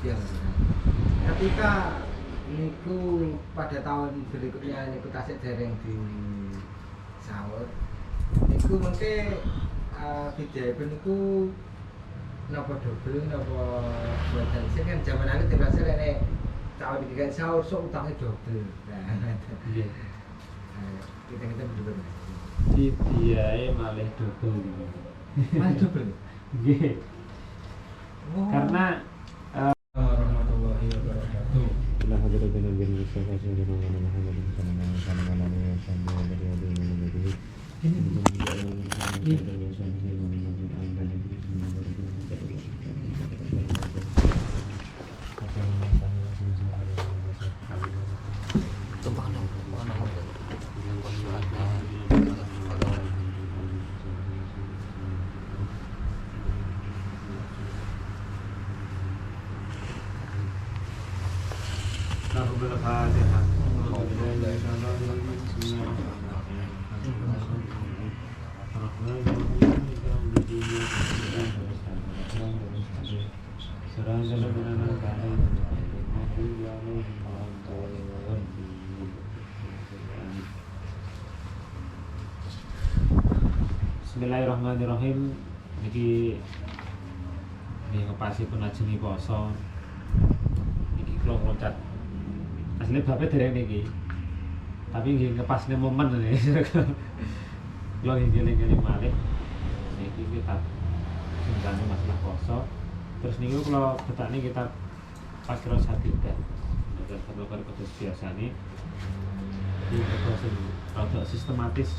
Iya. Ketika niku pada tahun berikutnya niku tasik dereng di sahur. Niku mengke video niku napa double napa buatan sing kan zaman akhir tiba nek tahun iki kan sahur sok utangnya double. Nah, Nggih. kita berdua. Dibiayai malah double gitu. Mas double. Nggih. Oh. Karena warahmatullahi wabarakatuh. Nah, hadirin dan hadirin Mustafa sallallahu alaihi Bismillahirrahmanirrahim. Niki ngepasi penajeni poso. Niki kula loncat. Asline bape dereng niki. Tapi nggih ngepasne momen niki. Kula ngeling-eling malih. Niki kitab singkane masalah poso. Terus niku kula betakne kitab Fakir Sadidah. Nek sampeyan karo kados biasane iki proses rada sistematis.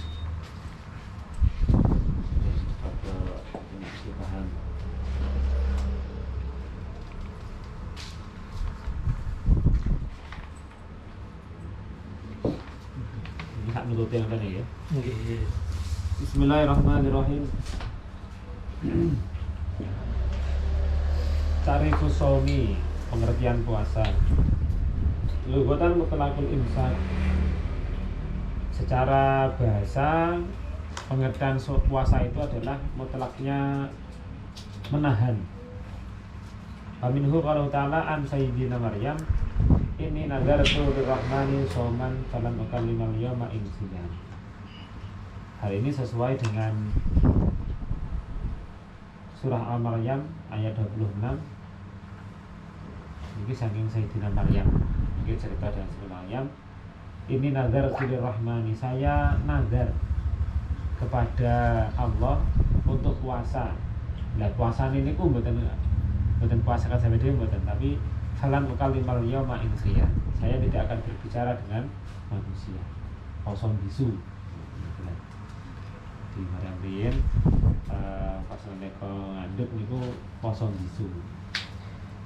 Paham. Ini hak nututi yang tadi ya. Bismillahirrahmanirrahim. Tarifus shaumi, pengertian puasa. Lughatan mutlaqul imsak. Secara bahasa pengertian puasa itu adalah mutlaknya menahan. Faminhu qalu ta'ala an sayyidina Maryam inni nadartu lirrahmani shauman falan ukallimal yawma insiya. Hal ini sesuai dengan surah Al-Maryam ayat 26. Ini saking Sayyidina Maryam. Ini cerita dari Sayyidina Maryam. Ini nadartu lirrahmani, saya nazar kepada Allah untuk puasa. Nah, puasa ini ku mboten puasa kan sampai dia mboten, tapi falan ukalimal yauma insiya. Saya tidak akan berbicara dengan manusia. Kosong bisu. Di Maryam riyen pas nek ngandhut niku kosong bisu.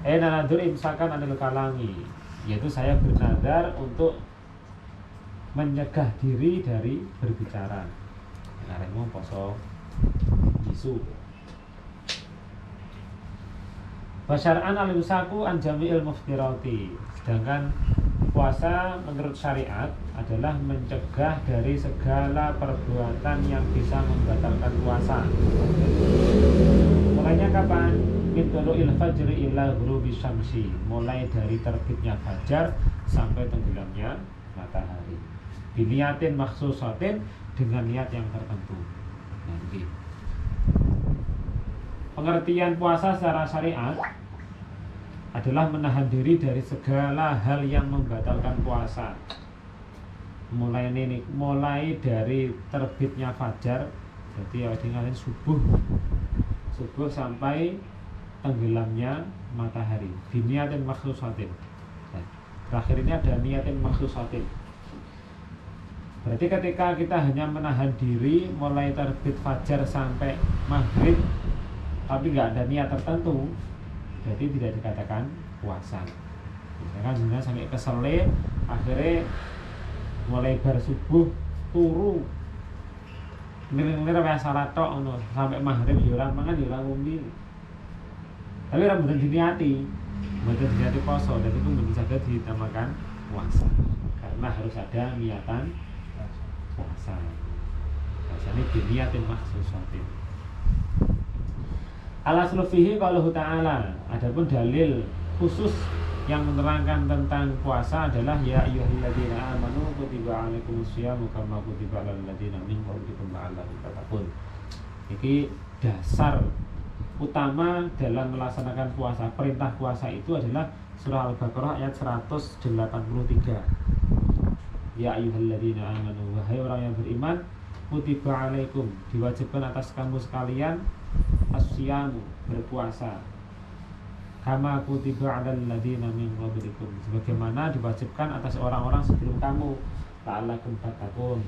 Nadur imsakan anil kalami, yaitu saya bernazar untuk menyegah diri dari berbicara. Arek mau poso bisu. Basyar'an al-imsaku an jami'il muftirati. Sedangkan puasa menurut syariat adalah mencegah dari segala perbuatan yang bisa membatalkan puasa. Mulainya kapan? Min tulu'il fajri ila ghurubi syamsi. Mulai dari terbitnya fajar sampai tenggelamnya matahari. Biniatin makhsusatin, dengan niat yang tertentu. Nanti pengertian puasa secara syariat adalah menahan diri dari segala hal yang membatalkan puasa. Mulai dari terbitnya fajar, jadi dengan subuh sampai tenggelamnya matahari. Biniatin makhsusatin. Terakhir ini ada niatin makhsusatin. Berarti ketika kita hanya menahan diri mulai terbit fajar sampai maghrib, tapi nggak ada niat tertentu, berarti tidak dikatakan puasa. Misalkan sebenarnya sampai keselip, akhirnya mulai bar subuh turu, ngilir-ngilir kayak salat tok, sampai maghrib yuran mangan yuran ngombe. Tapi ora mboten diniati poso, dan itu mungkin saja dinamakan puasa, karena harus ada niatan puasa. Biasanya diniatin makhsusatin. Al-aslu fihi qauluhu ta'ala. Adapun dalil khusus yang menerangkan tentang puasa adalah ya ayyuhalladzina amanu kutiba alaikumusyamu kama kutiba alal ladzina min qablikum la'allakum tattaqun. Iki dasar utama dalam melaksanakan puasa. Perintah puasa itu adalah surah Al-Baqarah ayat 183. Ya ayyuhalladzina amanu, wahai orang yang beriman, kutiba alaikum, diwajibkan atas kamu sekalian asyamu, berpuasa, kama kutiba alal ladzina min qablikum, sebagaimana diwajibkan atas orang-orang sebelum kamu, la'allakum tattaqun,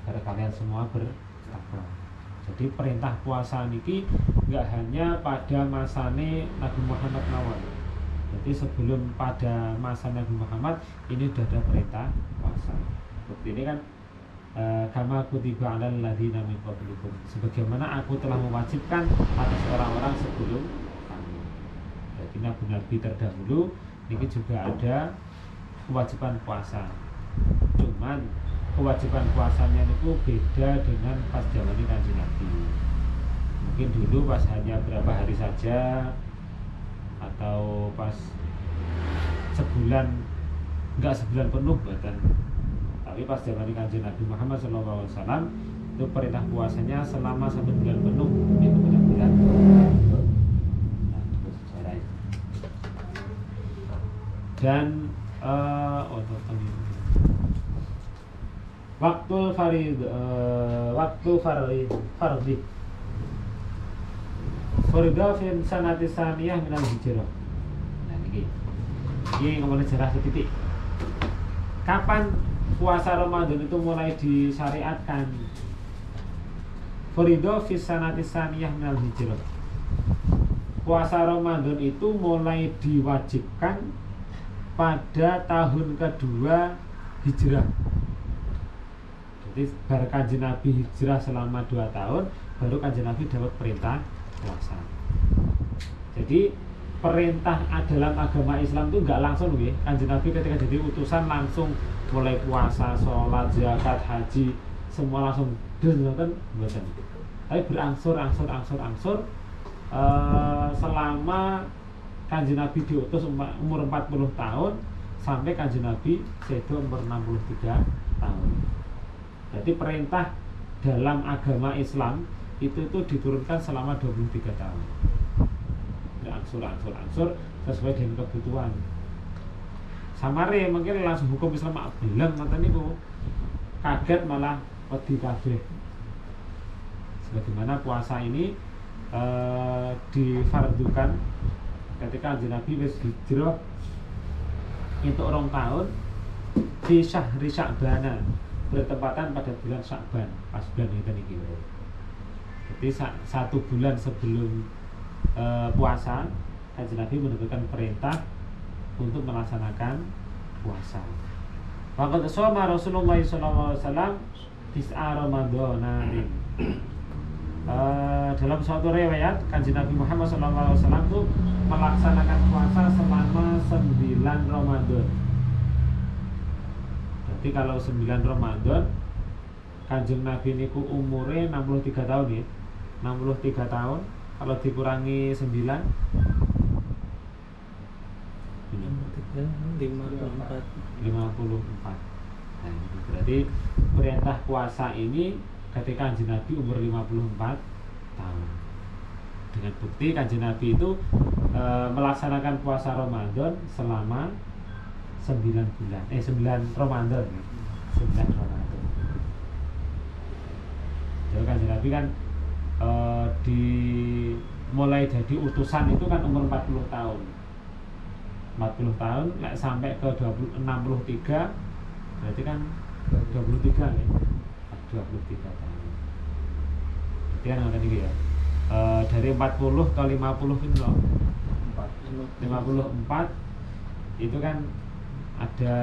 agar kalian semua bertakwa. Jadi perintah puasa niki enggak hanya pada masane Nabi Muhammad nawal. Jadi sebelum pada masa Nabi Muhammad ini sudah ada perintah puasa. Seperti ini kan kama kutiba alal ladzina min qablikum, sebagaimana aku telah mewajibkan atas orang-orang sebelum kamu. Jadi nabi-nabi terdahulu ini juga ada kewajiban puasa. Cuman kewajiban puasanya itu beda dengan pas zaman Kanjeng Nabi. Mungkin dulu pas hanya berapa hari saja, atau pas sebulan, enggak sebulan penuh bahkan. Tapi pas zaman Kanjeng Nabi Muhammad SAW itu perintah puasanya selama 1 bulan penuh, itu benar-benar. Nah, itu sejarah itu. Dan waktu fardhi fardha fi sanati saniyah minal hijrah. Nah ini ngomongin sejarah titik. Kapan puasa Ramadan itu mulai disyariatkan? Fardha fi sanati saniyah minal hijrah. Puasa Ramadan itu mulai diwajibkan pada tahun kedua hijrah. Jadi baru Kanjeng Nabi hijrah selama 2 tahun, baru Kanjeng Nabi dapat perintah puasa. Jadi perintah dalam agama Islam itu enggak langsung nggih. Kanjeng Nabi ketika jadi utusan langsung mulai puasa, sholat, zakat, haji, semua langsung mboten. Tapi berangsur selama Kanjeng Nabi diutus umur 40 tahun sampai Kanjeng Nabi sedo umur 63 tahun. Jadi perintah dalam agama Islam itu diturunkan selama 23 tahun. Angsur sesuai dengan kebutuhan. Samare mungkin langsung hukum Islam belum ngoten niku. Kaget malah wedi kabeh. Sebagaimana puasa ini difardukan ketika Kanjeng Nabi wis hijrah itu 2 tahun di syahri Sya'bana, bertepatan pada bulan Sya'ban, pas bulan ini. Jadi 1 bulan sebelum puasa, Kanjeng Nabi mendapatkan perintah untuk melaksanakan puasa. Waqad shoma Rasulullah sallallahu alaihi wasallam 9 Ramadhananin. Dalam suatu riwayat Kanjeng Nabi Muhammad sallallahu alaihi wasallam itu melaksanakan puasa selama 9 Ramadan. Jadi kalau 9 Ramadan Kanjeng Nabi niku umure 63 tahun ya. 63 tahun kalau dikurangi 9 54. Nah, berarti perintah puasa ini ketika Kanjeng Nabi umur 54 tahun. Dengan bukti Kanjeng Nabi itu melaksanakan puasa Ramadan selama 9 bulan. 9 Ramadan. 9 Ramadan. Jadi Kanjeng Nabi kan mulai jadi utusan itu kan umur 40 tahun. 40 tahun sampai ke 63 berarti kan 23 nih. 23 tahun. Jadi kan ada nih ya. Dari 40 ke 50 itu loh. 54 itu kan ada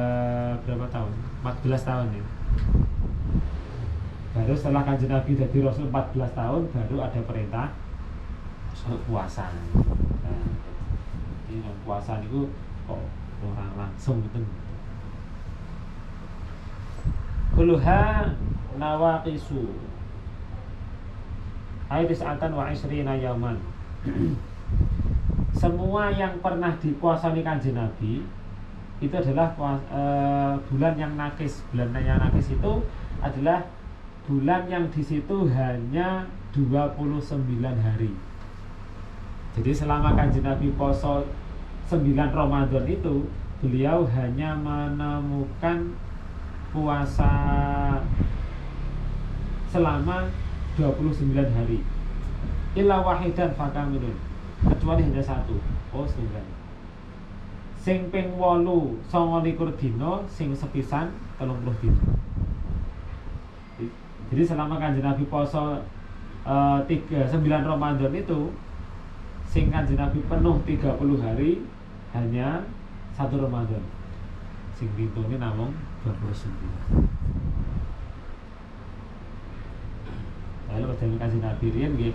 berapa tahun? 14 tahun ya. Baru setelah Kanjeng Nabi jadi Rasul 14 tahun baru ada perintah puasa. Nah, ini puasa itu kok orang langsung gitu. Kulluha nawaqisu ay tis'atan wa isrina yauman. semua yang pernah dipuasani Kanjeng Nabi itu adalah bulan yang nakis. Bulan yang nakis itu adalah bulan yang di situ hanya 29 hari. Jadi selama Kanjeng Nabi poso 9 Ramadan itu, beliau hanya menemukan puasa selama 29 hari. Illa wahidan fakamilun, kecuali hanya satu. Oh 9. Sing ping 8 29 dina, sing sepisan 30 dina. Jadi selama Kanjeng Nabi poso 9 Ramadan itu, sing Kanjeng Nabi penuh 30 hari hanya 1 Ramadan. Sing ditune namung 29. Lalu pada Kanjeng Nabi riyen nggih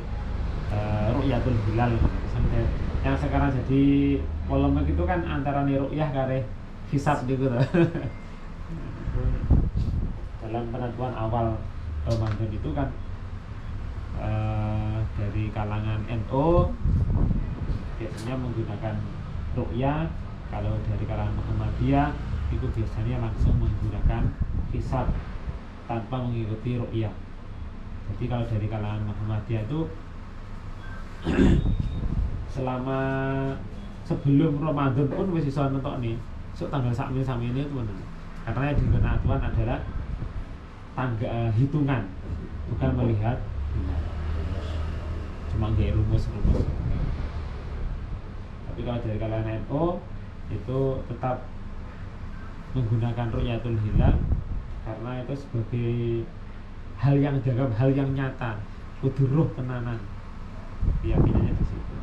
ru'yatul hilal. Sampai yang sekarang jadi polemik itu kan antara ru'yah kare hisab gitu. Dalam penentuan awal Ramadan itu kan dari kalangan NU biasanya menggunakan ru'yah. Kalau dari kalangan Muhammadiyah itu biasanya langsung menggunakan hisab tanpa mengikuti ru'yah. Jadi kalau dari kalangan Muhammadiyah itu selama sebelum Ramadan pun wis iso nentokne sok tanggal sakmene itu bener. Karena yang digunakan Tuhan adalah hitungan, bukan melihat cuma gaya rumus. Tapi kalau dari kalangan NU itu tetap menggunakan ru'yatul hilal karena itu sebagai hal yang dianggap hal yang nyata, kudu roh tenanan. Keyakinannya di situ.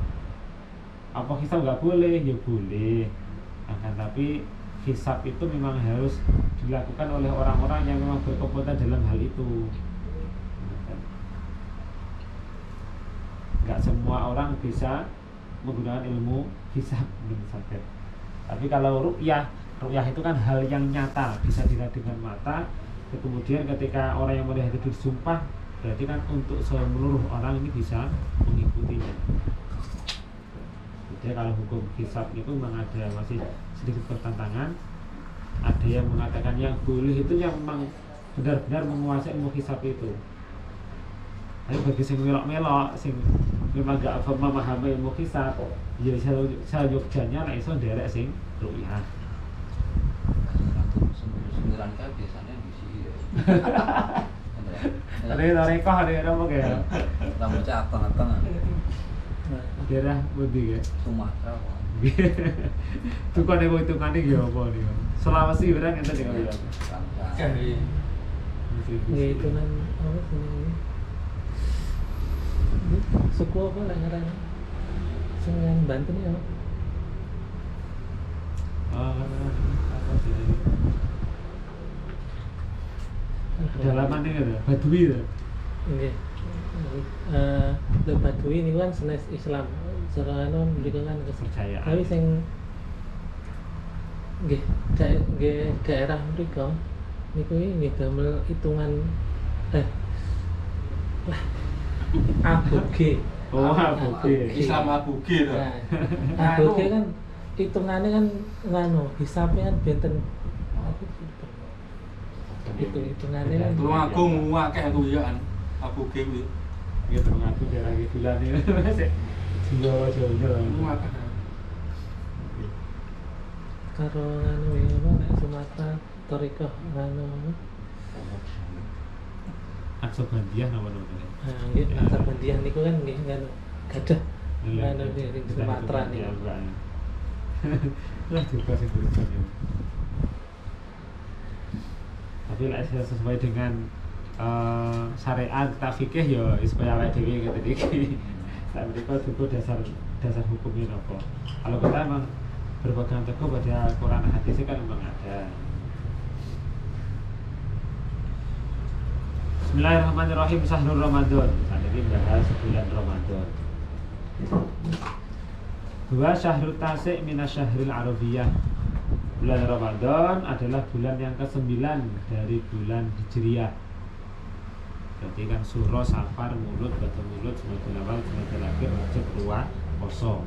Apa hisab nggak boleh? Ya boleh. Akan tapi hisab itu memang harus dilakukan oleh orang-orang yang memang berkompeten dalam hal itu. Nggak semua orang bisa menggunakan ilmu hisab saja. Tapi kalau ru'yah itu kan hal yang nyata, bisa dilihat dengan mata. Kemudian ketika orang yang melihat itu disumpah, berarti kan untuk seluruh orang ini bisa mengikutinya. Jadi kalau hukum hisab itu memang ada masih sedikit pertentangan. Ada yang mengatakan yang boleh itu yang memang benar-benar menguasai ilmu hisab itu. Tapi bagi sing melok-melok, sing memang gak memahami ilmu hisab, ya sayugjanya lah iso nderek sing ru'yah. Semiran kan biasanya di sini ya. Ada rekoh ada apa kayak? Tamu cabang-cabang. Daerah budi ya. Sumatera. Tukane kok hitungane nggih apa nih? Sulawesi berang enten di kawilan. Jadi nggih hitungan apa jenenge? Suku apa lah ngarannya? Sing yang Banten ya. Apa sih ini? Pedalaman ini ada Badui ya. Nggih. Badui ini kan senes Islam. Serangan mriki kan Kepercayaan. tapi sing nggih daerah mriki niku nggih damel hitungan aboge. Oh, aboge. Islam aboge to. Nah, aboge kan hitungannya kan nganu, hisabnya kan benten itu hitungannya kan Tulung Agung akeh aku ya kan. Aboge kuwi. Ya Tulung Agung daerah Kidulan ini masih Jawa. Akeh. karo nganu ya apa nek Sumatera Torikoh nganu Aksobandiah nama-namanya. nah nggih Aksabandiah niku kan nggih nganu gadah nganu di Sumatera niku. Lah juga sing tulisan ya. Tapi lah sesuai dengan syariat tak fikih ya supaya awake dhewe ngene iki. Sak menika juga dasar hukumnya apa. Kalau kita memang berpegang teguh pada Quran hadis kan memang ada. Bismillahirrahmanirrahim. Syahrul Ramadan. Saat ini bahas bulan Ramadan. Dua syahrul tasik minas syahril arabiyah. Bulan Ramadan adalah bulan yang ke-9 dari bulan Hijriyah. Berarti kan Suro, Safar, Mulud, Batu Mulud, Jumadil Awal, Jumadil Akhir, Rajab, Ruwa, Poso.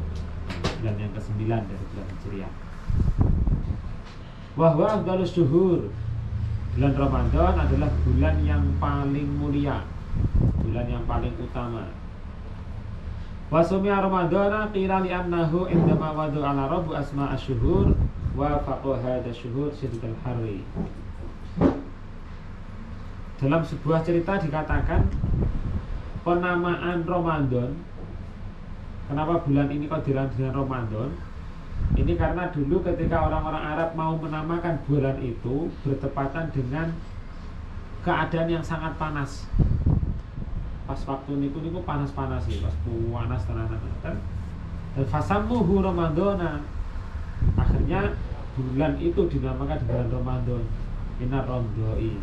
bulan yang ke-9 dari bulan Hijriah. Wa huwa afdhalus syuhur. Bulan Ramadan adalah bulan yang paling mulia, bulan yang paling utama. Wa sumia Ramadana qila li annahu indama wadu ala rabbu asma asy-syuhur wa faqaha hadha syuhur syiddatul harri. Dalam sebuah cerita dikatakan penamaan Ramadan, kenapa bulan ini kok dinamakan dengan Ramadan? Ini karena dulu ketika orang-orang Arab mau menamakan bulan itu bertepatan dengan keadaan yang sangat panas. Pas waktu niku panas-panas ya, pas panas tenanan kan. Dan fasammuhu Ramadana. Akhirnya bulan itu dinamakan bulan Ramadan. Inar Ramdhoi.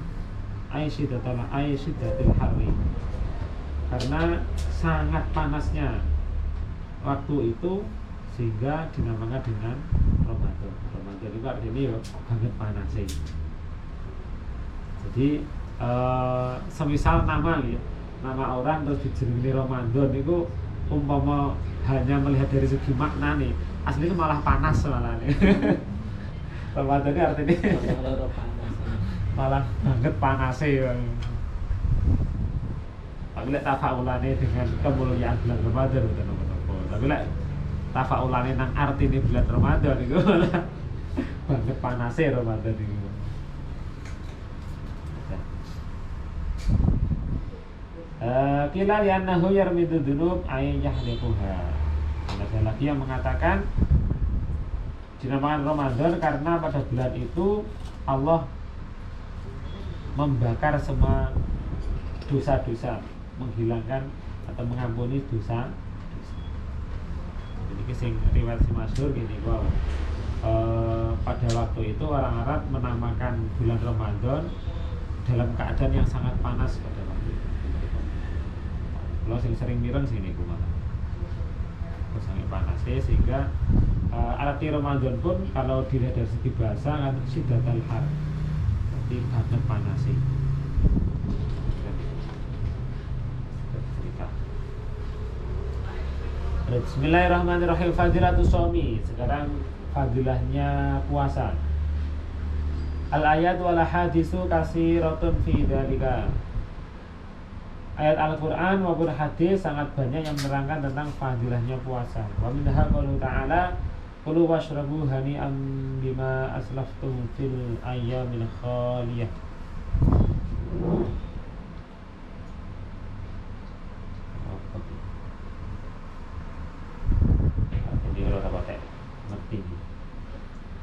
Aisyiddatul harri. Karena sangat panasnya waktu itu sehingga dinamakan dengan Ramadan. Ramadan itu artinya ya banget panasnya. Jadi semisal nama ya, nama orang terus dijenengi Ramadan itu umpama hanya melihat dari segi makna nih, aslinya malah panas malah nih. Ramadan itu artinya malah banget panasnya. Tapi lek tafaulane dengan kemuliaan bulan Ramadan bukan apa-apa. Tapi lek tafaulane nang artine bulan Ramadan itu malah banget panasnya Ramadan itu. Kila li'annahu yarmidu dzunub ay yahliquha. Ada lagi yang mengatakan dinamakan Ramadan karena pada bulan itu Allah membakar semua dosa-dosa, menghilangkan atau mengampuni dosa. Jadi sing riwayat si masyhur gini, wow. Pada waktu itu orang Arab menamakan bulan Ramadan dalam keadaan yang sangat panas pada waktu itu. Kalau sering mireng sini malah sangat panasnya sehingga arti Ramadan pun kalau dilihat dari segi bahasa kan syiddatul har, berarti banget panasnya. Bismillahirrahmanirrahim. Fadilatus shaumi. Sekarang fadilahnya puasa. Al ayat wal hadisu katsiratun fi dzalika. Ayat Al-Qur'an maupun hadis sangat banyak yang menerangkan tentang fadilahnya puasa. Wa minha qaulu ta'ala kulu washrabu hani'an bima aslaftum fil ayyamil khaliyah.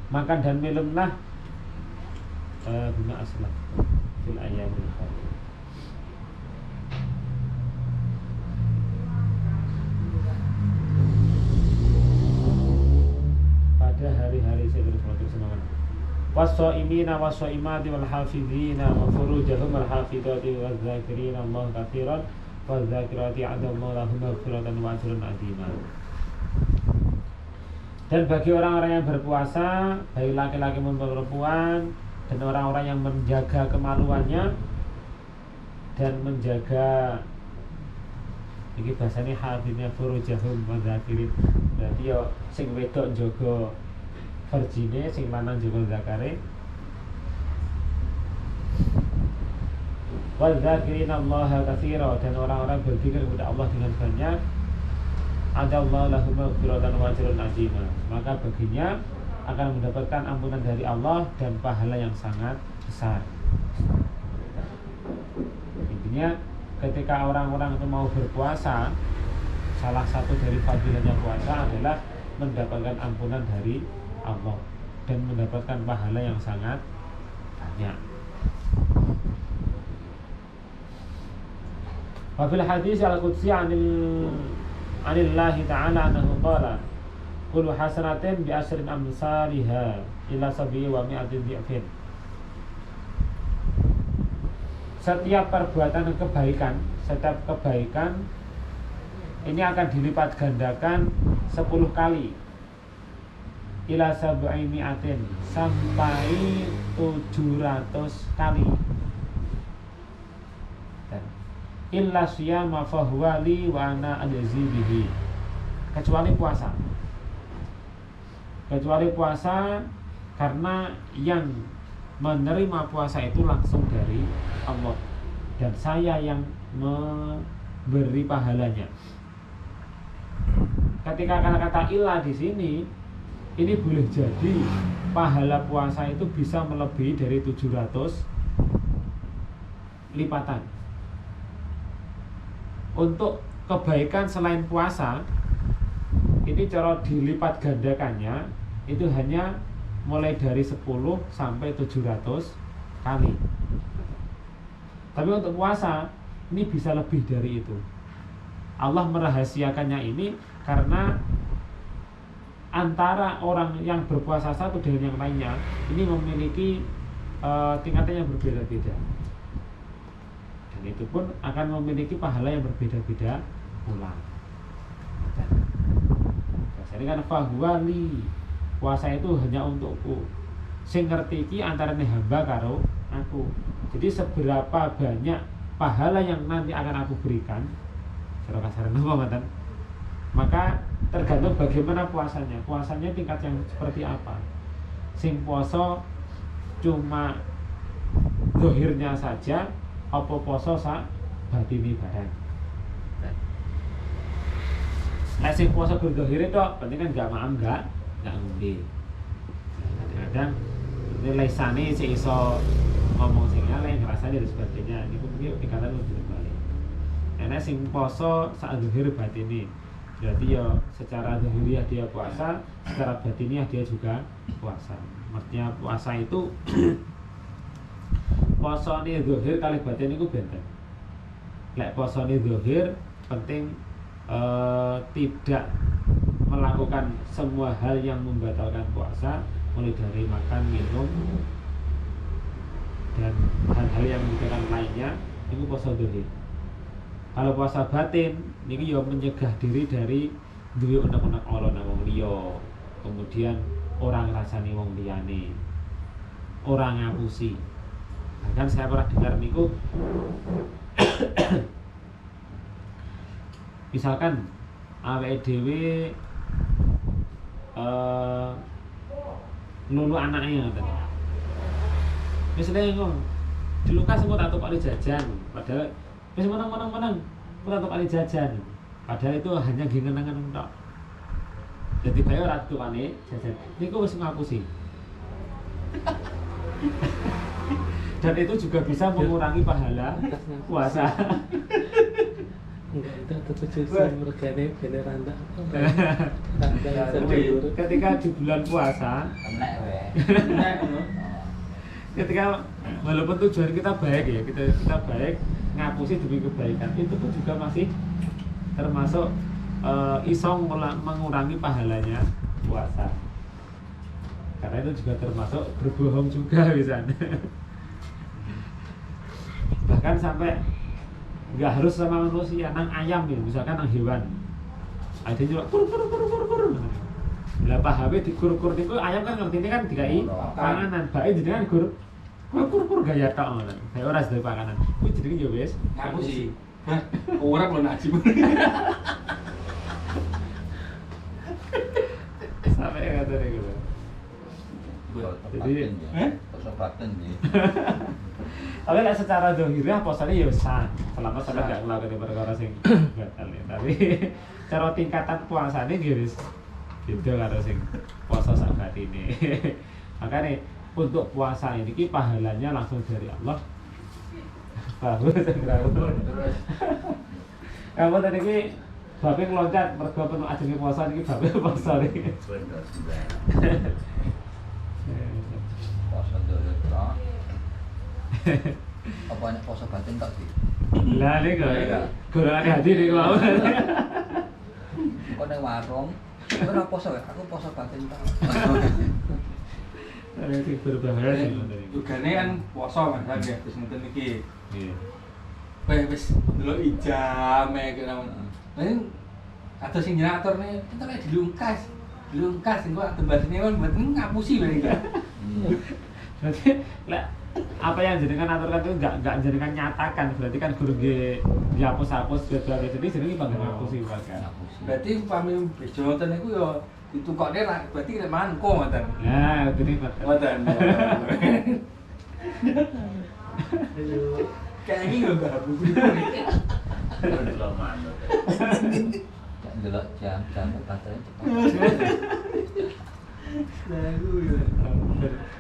Makan dan minumlah bima aslaftum fil ayyamil khaliyah. Pada hari-hari semangat. Was-shaimina was-shaimati wal hafizina wa furujahum wal hafizati waz zakirina Allah katsiran waz zakirati 'adda Allah lahum maghfiratan wa ajran 'azima. Dan bagi orang-orang yang berpuasa, baik laki-laki maupun perempuan, dan orang-orang yang menjaga kemaluannya dan menjaga iki bahasane hafiznya furujahum wa zakirin. Berarti ya sing wedok njaga farjine, sing lanang njaga zakare. Wa zakirin Allah katsira, dan orang-orang berzikir kepada Allah dengan banyak. Adallahu lahum maghfiratan wa ajrun 'azima. Maka baginya akan mendapatkan ampunan dari Allah dan pahala yang sangat besar. Intinya ketika orang-orang itu mau berpuasa, salah satu dari fadilahnya puasa adalah mendapatkan ampunan dari Allah dan mendapatkan pahala yang sangat banyak. Wa fil hadis al-qudsi anillahi ta'ala annahu qala kullu hasanatin bi asyrin amsalihha ila sabi wa mi'atin dhi'fin. Setiap perbuatan kebaikan, setiap kebaikan ini akan dilipat gandakan 10 kali ila sab'i mi'atin, sampai 700 kali. Dan illa siyama fahuwa li wa ana ajzi bihi, kecuali puasa. kecuali puasa karena yang menerima puasa itu langsung dari Allah dan saya yang memberi pahalanya. Ketika kata-kata ilah di sini, ini boleh jadi pahala puasa itu bisa melebihi dari 700 lipatan. Untuk kebaikan selain puasa, ini cara dilipat gandakannya itu hanya mulai dari 10 sampai 700 kali. Tapi untuk puasa ini bisa lebih dari itu. Allah merahasiakannya ini karena antara orang yang berpuasa satu dengan yang lainnya ini memiliki tingkatnya yang berbeda-beda. Dan itu pun akan memiliki pahala yang berbeda-beda pula. Jadi kan fahuwali, puasa itu hanya untukku. Sing ngerti iki antarane hamba karo aku. Jadi seberapa banyak pahala yang nanti akan aku berikan, cara kasar napa ngoten, maka tergantung bagaimana puasanya. Puasanya tingkat yang seperti apa. Sing puasa cuma zahirnya saja, apa puasa sak batini barang. Nek sing puasa zahire tok, penting kan enggak maam enggak ngombe. Kadang-kadang lesane sing iso ngomong sing elek, ngrasane dan sebagainya. Niku mungkin tingkatan lebih balik. Nek sing puasa sak zahir batini, berarti ya secara zahiriah dia puasa, secara batiniah dia juga puasa. Maksudnya puasa itu posone zahir kali batin niku benten. Lek posone zahir penting tidak melakukan semua hal yang membatalkan puasa, mulai dari makan, minum dan hal-hal yang membatalkan lainnya, itu puasa zahir. Kalau puasa batin niki ya mencegah diri dari duwe unek-unek ala nang wong liya, kemudian orang rasani wong liyane, orang ngapusi. Bahkan saya pernah dengar niku misalkan awake dhewe nulu anake ngoten. Wis ngomong, dilukas engko tak tukokne jajan, padahal wis meneng-meneng engko tak tukokne jajan. Padahal itu hanya ngenengen tok. Jadi bae ora tukane jajan. Niku wis ngapusi. Dan itu juga bisa mengurangi pahala puasa. Enggak, itu ada tujuh regane bener anda. Ketika di bulan puasa, Enek wae. ketika walaupun tujuan kita baik ya, kita baik ngapusi demi kebaikan, itu pun juga masih termasuk iso mengurangi pahalanya puasa. Karena itu juga termasuk berbohong juga misalnya. Bahkan sampai nggak harus sama manusia, nang ayam ya, misalkan nang hewan. Ada juga kur. Lah pahawe dikur-kur niku ayam kan ngerti ini kan dikai panganan, bae jenengan kur gaya tok ngono. Saya ora sedaya panganan. Kuwi jenenge ya wis Aku sih. Hah? Orang lo najib. sampai kata gitu. Jadi, puasa batin ya. tapi lah secara dohirnya puasanya ya sah, selama sampai nggak ngelakuin perkara sing batal ya. Tapi cara tingkatan puasanya gitu, beda karo sing puasa sak batine. Makanya untuk puasa ini ki pahalanya langsung dari Allah. Bagus segera. Kamu tadi ki bape ngeloncat mergo penuh ajenge puasa iki bape puasa iki. Puasa dulu tok. Apa nek puasa batin tok sih? Lah nek golongane hati niku mau. Kok ning warung ora puasa wae, aku puasa batin tok. Ini berbahaya sih tadi. Tugane kan puasa kan ya, terus ngeten iki. Iya. Wis delok ijame kek namanya. Lain atau sing jeneratorne entar dilungkas. Dilungkas engko tembasine kan buat ngapusi wae iki. Berarti lah apa yang jenengan aturkan itu enggak jenengan nyatakan, berarti kan guru dihapus-hapus jadi jenenge panggen ngapusi wae. Berarti pami bejo ngoten niku ya ditukokne lah berarti lek mangan engko ngoten. Nah, itu nih Pak. Ngoten. Kayak iki lho Mbak buku. Gak ndelok jam baterainya cepat.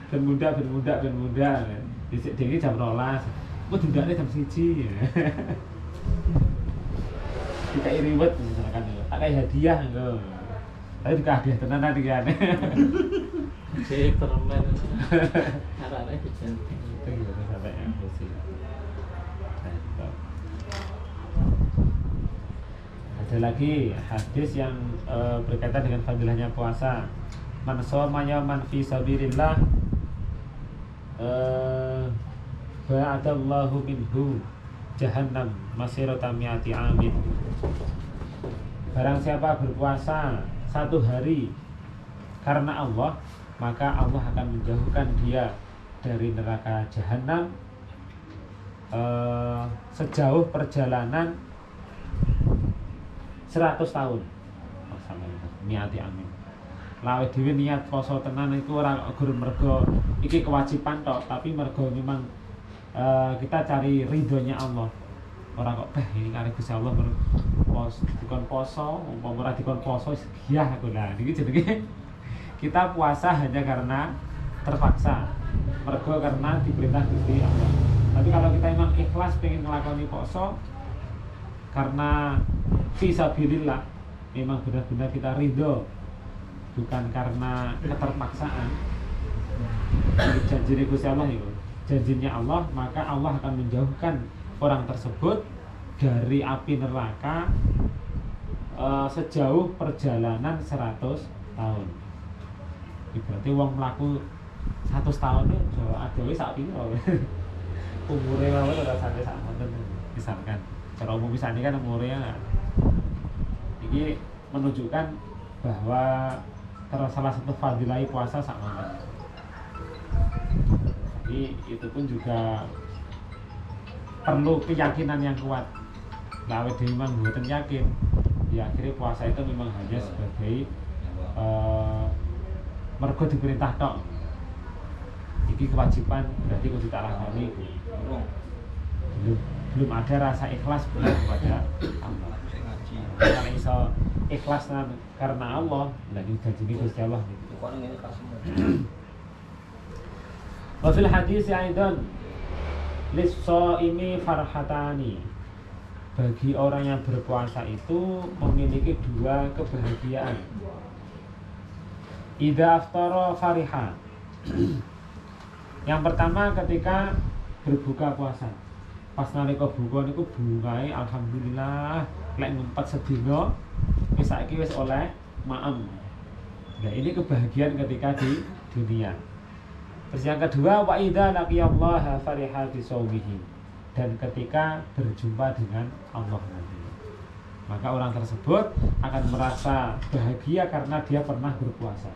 Ben muda. Dhisik dhewe jam 12. Kok dudakne jam 1. Dikai riwet misalkan lho. Tak kai hadiah engko. Tapi dikasih tenan nanti kan. Cek permen. Arane hujan. Itu gitu sampai emosi. Ada lagi hadis yang berkaitan dengan fadilahnya puasa. Man shoma yawman fi sabilillah ba'adallahu minhu jahannam masirata mi'ati amin. Barang siapa berpuasa 1 hari karena Allah, maka Allah akan menjauhkan dia dari neraka jahanam sejauh perjalanan 100 tahun. Niati amin. Lawe dhewe niat poso tenan iku ora gurun mergo iki kewajiban tok, tapi mergo memang kita cari ridhonya Allah. Ora kok ini kare Gusti Allah dikon poso, umpama ora dikon poso ya aku lah. Iki jenenge kita puasa hanya karena terpaksa. Mergo karena diperintah Gusti Allah. Tapi kalau kita emang ikhlas pengen ngelakoni poso karena fisabilillah, memang benar-benar kita ridho, bukan karena keterpaksaan. Janjinya Gusti Allah itu, janjinya Allah, maka Allah akan menjauhkan orang tersebut dari api neraka sejauh perjalanan 100 tahun. Berarti wong mlaku 100 tahun itu adewe sak piro. Umure wae ora sampai sak ngoten misalkan. Cara umum misalnya kan umurnya ini menunjukkan bahwa salah satu fadilah puasa sama. Jadi itu pun juga perlu keyakinan yang kuat. Lawe dhewe memang mboten yakin, ya akhirnya puasa itu memang hanya sebagai mergo diperintah tok. Iki kewajiban berarti kudu tak lakoni. Belum ada rasa ikhlas kepada Allah. Kalau iso ikhlas karena Allah, lagi janji Gusti Allah. Wa fil hadis aidan lis-shaimi farhatani. Bagi orang yang berpuasa itu memiliki 2 kebahagiaan. Idza aftara fariha. Yang pertama ketika berbuka puasa. Pas nalika buka niku bungae alhamdulillah lek ngempet sedina wis saiki wis oleh maem. Nah, ini kebahagiaan ketika di dunia. Terus yang kedua wa idza laqiyallaha fariha bi shaumihi. Dan ketika berjumpa dengan Allah nanti, maka orang tersebut akan merasa bahagia karena dia pernah berpuasa.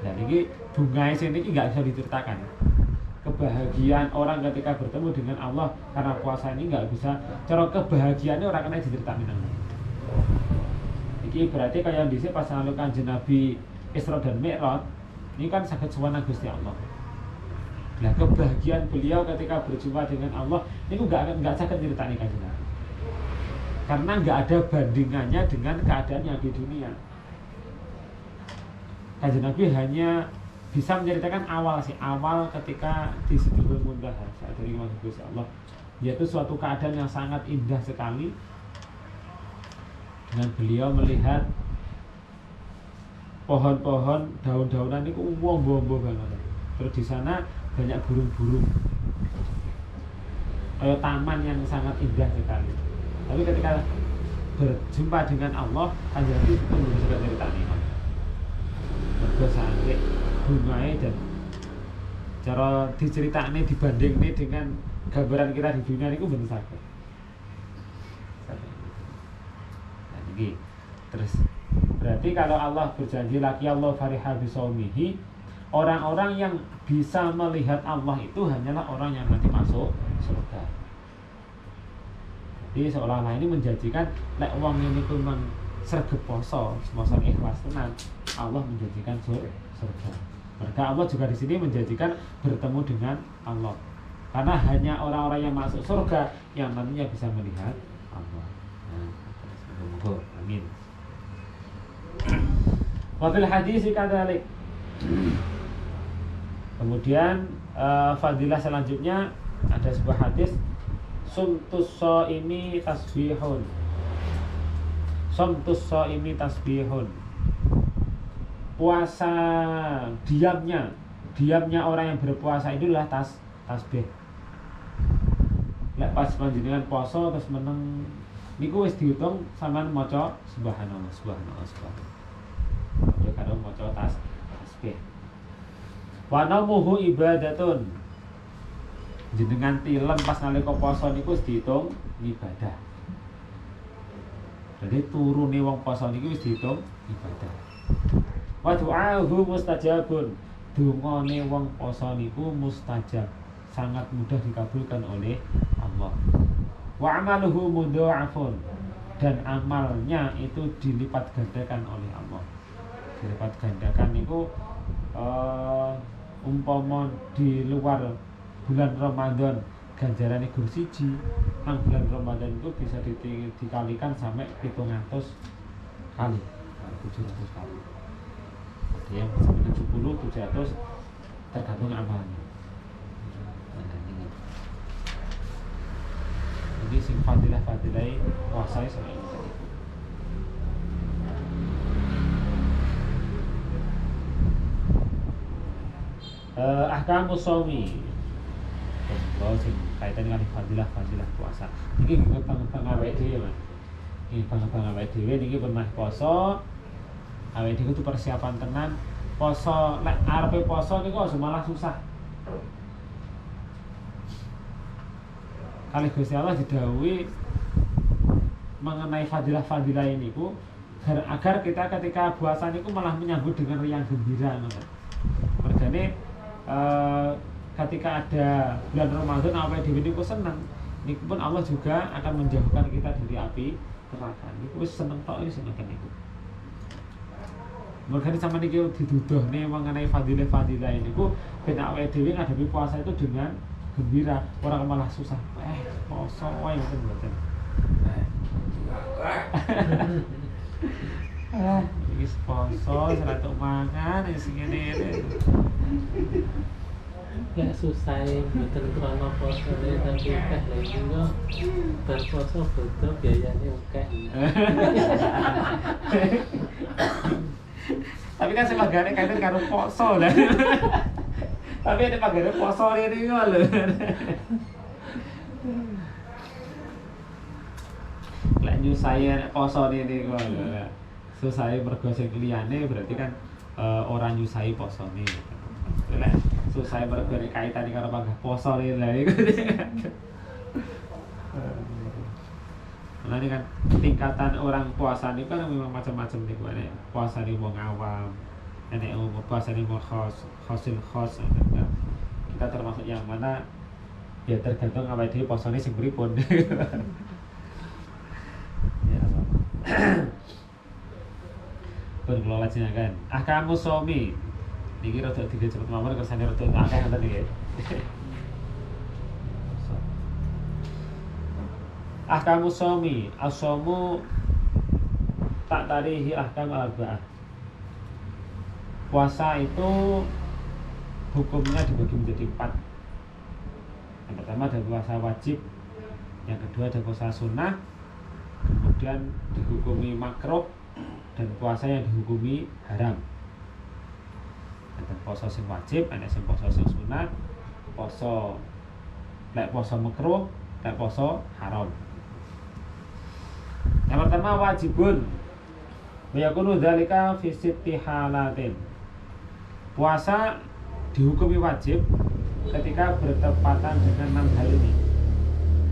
Dan ini bunga sini nggak bisa diceritakan. Kebahagiaan orang ketika bertemu dengan Allah karena puasa ini nggak bisa. Cara kebahagiaannya orang kena diceritakan. Ini berarti kayak di sini pas lalu Kanjeng Nabi Isra dan Mi'raj, ini kan sangat suwana Gusti Allah. Nah, kebahagiaan beliau ketika berjumpa dengan Allah ini nggak sakit ceritanya Kanjeng Nabi. Karena nggak ada bandingannya dengan keadaan yang di dunia. Kanjeng Nabi hanya bisa menceritakan awal ketika di Sidratul Muntaha saat dari Gusti Allah, yaitu suatu keadaan yang sangat indah sekali dengan beliau melihat pohon-pohon daun-daunan itu wombo-wombo banget. Terus di sana banyak burung-burung, kayak taman yang sangat indah sekali. Tapi ketika berjumpa dengan Allah, Kanjeng Nabi itu belum bisa ceritanya. Mergo sampai bunganya dan cara diceritane dibandingnya dengan gambaran kita di dunia itu bener sakit. Nah, ini terus berarti kalau Allah berjanji laki Allah fariha bisaumihi, orang-orang yang bisa melihat Allah itu hanyalah orang yang nanti masuk surga. Jadi seolah-olah ini menjanjikan lek wong ini pun sregep poso ikhlas tenan, Allah menjanjikan surga. Maka Allah juga di sini menjanjikan bertemu dengan Allah. Karena hanya orang-orang yang masuk surga yang nantinya bisa melihat Allah. Nah, amin. Wa fil hadis kadzalik. Kemudian fadilah selanjutnya ada sebuah hadis sumtus shaimi tasbihun. Sumtus shaimi tasbihun. Puasa diamnya orang yang berpuasa itu adalah tasbih. Lek pas panjenengan poso terus meneng niku wis dihitung sampean maca subhanallah subhanallah subhanallah. Ya karo maca tasbih. Wa namuhu ibadatun. Jenengan tilem pas nalika poso niku wis dihitung ibadah. Jadi turune wong poso niku wis dihitung ibadah. Wa du'ahu mustajabun. Dungane wong poso niku mustajab, sangat mudah dikabulkan oleh Allah. Wa amaluhu mudha'afun, dan amalnya itu dilipat gandakan oleh Allah. Dilipat gandakan niku umpama di luar bulan Ramadan ganjarane gur siji, nang bulan Ramadan itu bisa dikalikan sampai 700 kali. 700 kali. Yang sampai 700 tergantung amalnya. Jadi sing fadilah-fadilah puasa sama ini tadi. Ahkamus shaumi. Kalau sing kaitan dengan fadilah puasa. Iki ngepang-ngepang awake dhewe, Mas. Iki ngepang-ngepang awake dhewe niki pernah poso. Awake dhewe itu persiapan tenan. Poso lek arepe poso niku aja malah susah. Kali Gusti Allah didhawuhi mengenai fadilah-fadilah ini agar kita ketika puasa niku malah menyambut dengan riang gembira ngoten. Mergane ketika ada bulan Ramadan awake dhewe niku seneng, niku pun Allah juga akan menjauhkan kita dari api neraka. Niku wis seneng tok iki seneng niku. Mergane sampe niki diduduhne mengenai fadilah-fadilah ini ben awake dhewe ngadepi puasa itu dengan gembira, orang malah susah. Poso wae ngoten mboten. Iki poso salat mangan sing ngene. Ya susah mboten krana posone tapi akeh lha iki bar poso bodo biayane akeh. Tapi kan sebagane kaitan karo poso lah. Tapi ada pagare poso ini lho. Lek nyusahe poso ini kok lho. Susahe mergo sing liyane berarti kan ora nyusahi posone. Lek susahe mergo kaitan karo panggah poso lha iku. Nah ini kan tingkatan orang puasa ini kan memang macam-macam nih, ada puasa nih wong awam, ada puasa nih wong khosil khos, kita termasuk yang mana ya tergantung apa dia puasanya sing pripun. Ya Allah. Berkelola kan. Ahkamus shaumi. Niki rada tiga cepet mawon kersane rada akeh ngoten iki. Ahkamus shaumi, as-shaumu tak tarihi ahkam al-arba'ah. Puasa itu hukumnya dibagi menjadi 4. Yang pertama ada puasa wajib, yang kedua ada puasa sunnah, kemudian dihukumi makruh, dan puasa yang dihukumi haram. Ada puasa sing wajib, ada sing puasa sing sunat, puasa lek puasa makruh, lek puasa haram. Yang pertama wajibun, yakunu dzalika fi sitti halatin. Puasa dihukumi wajib ketika bertepatan dengan 6 hal ini,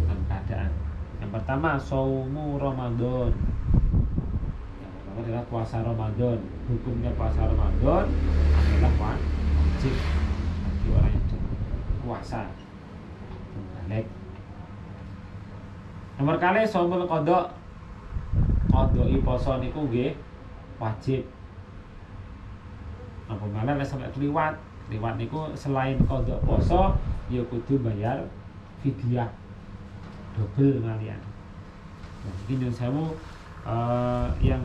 6 keadaan. Yang pertama shaumu Ramadan. Yang pertama adalah puasa Ramadan. Hukumnya puasa Ramadan adalah wajib bagi orang yang puasa. Balik. Nomor kali shaumul qada. ngondoki poso niku nggih wajib. Apa malah nek sampe kliwat niku selain kodok poso ya kudu bayar fidyah double malian. Nah, iki nyun sewu yang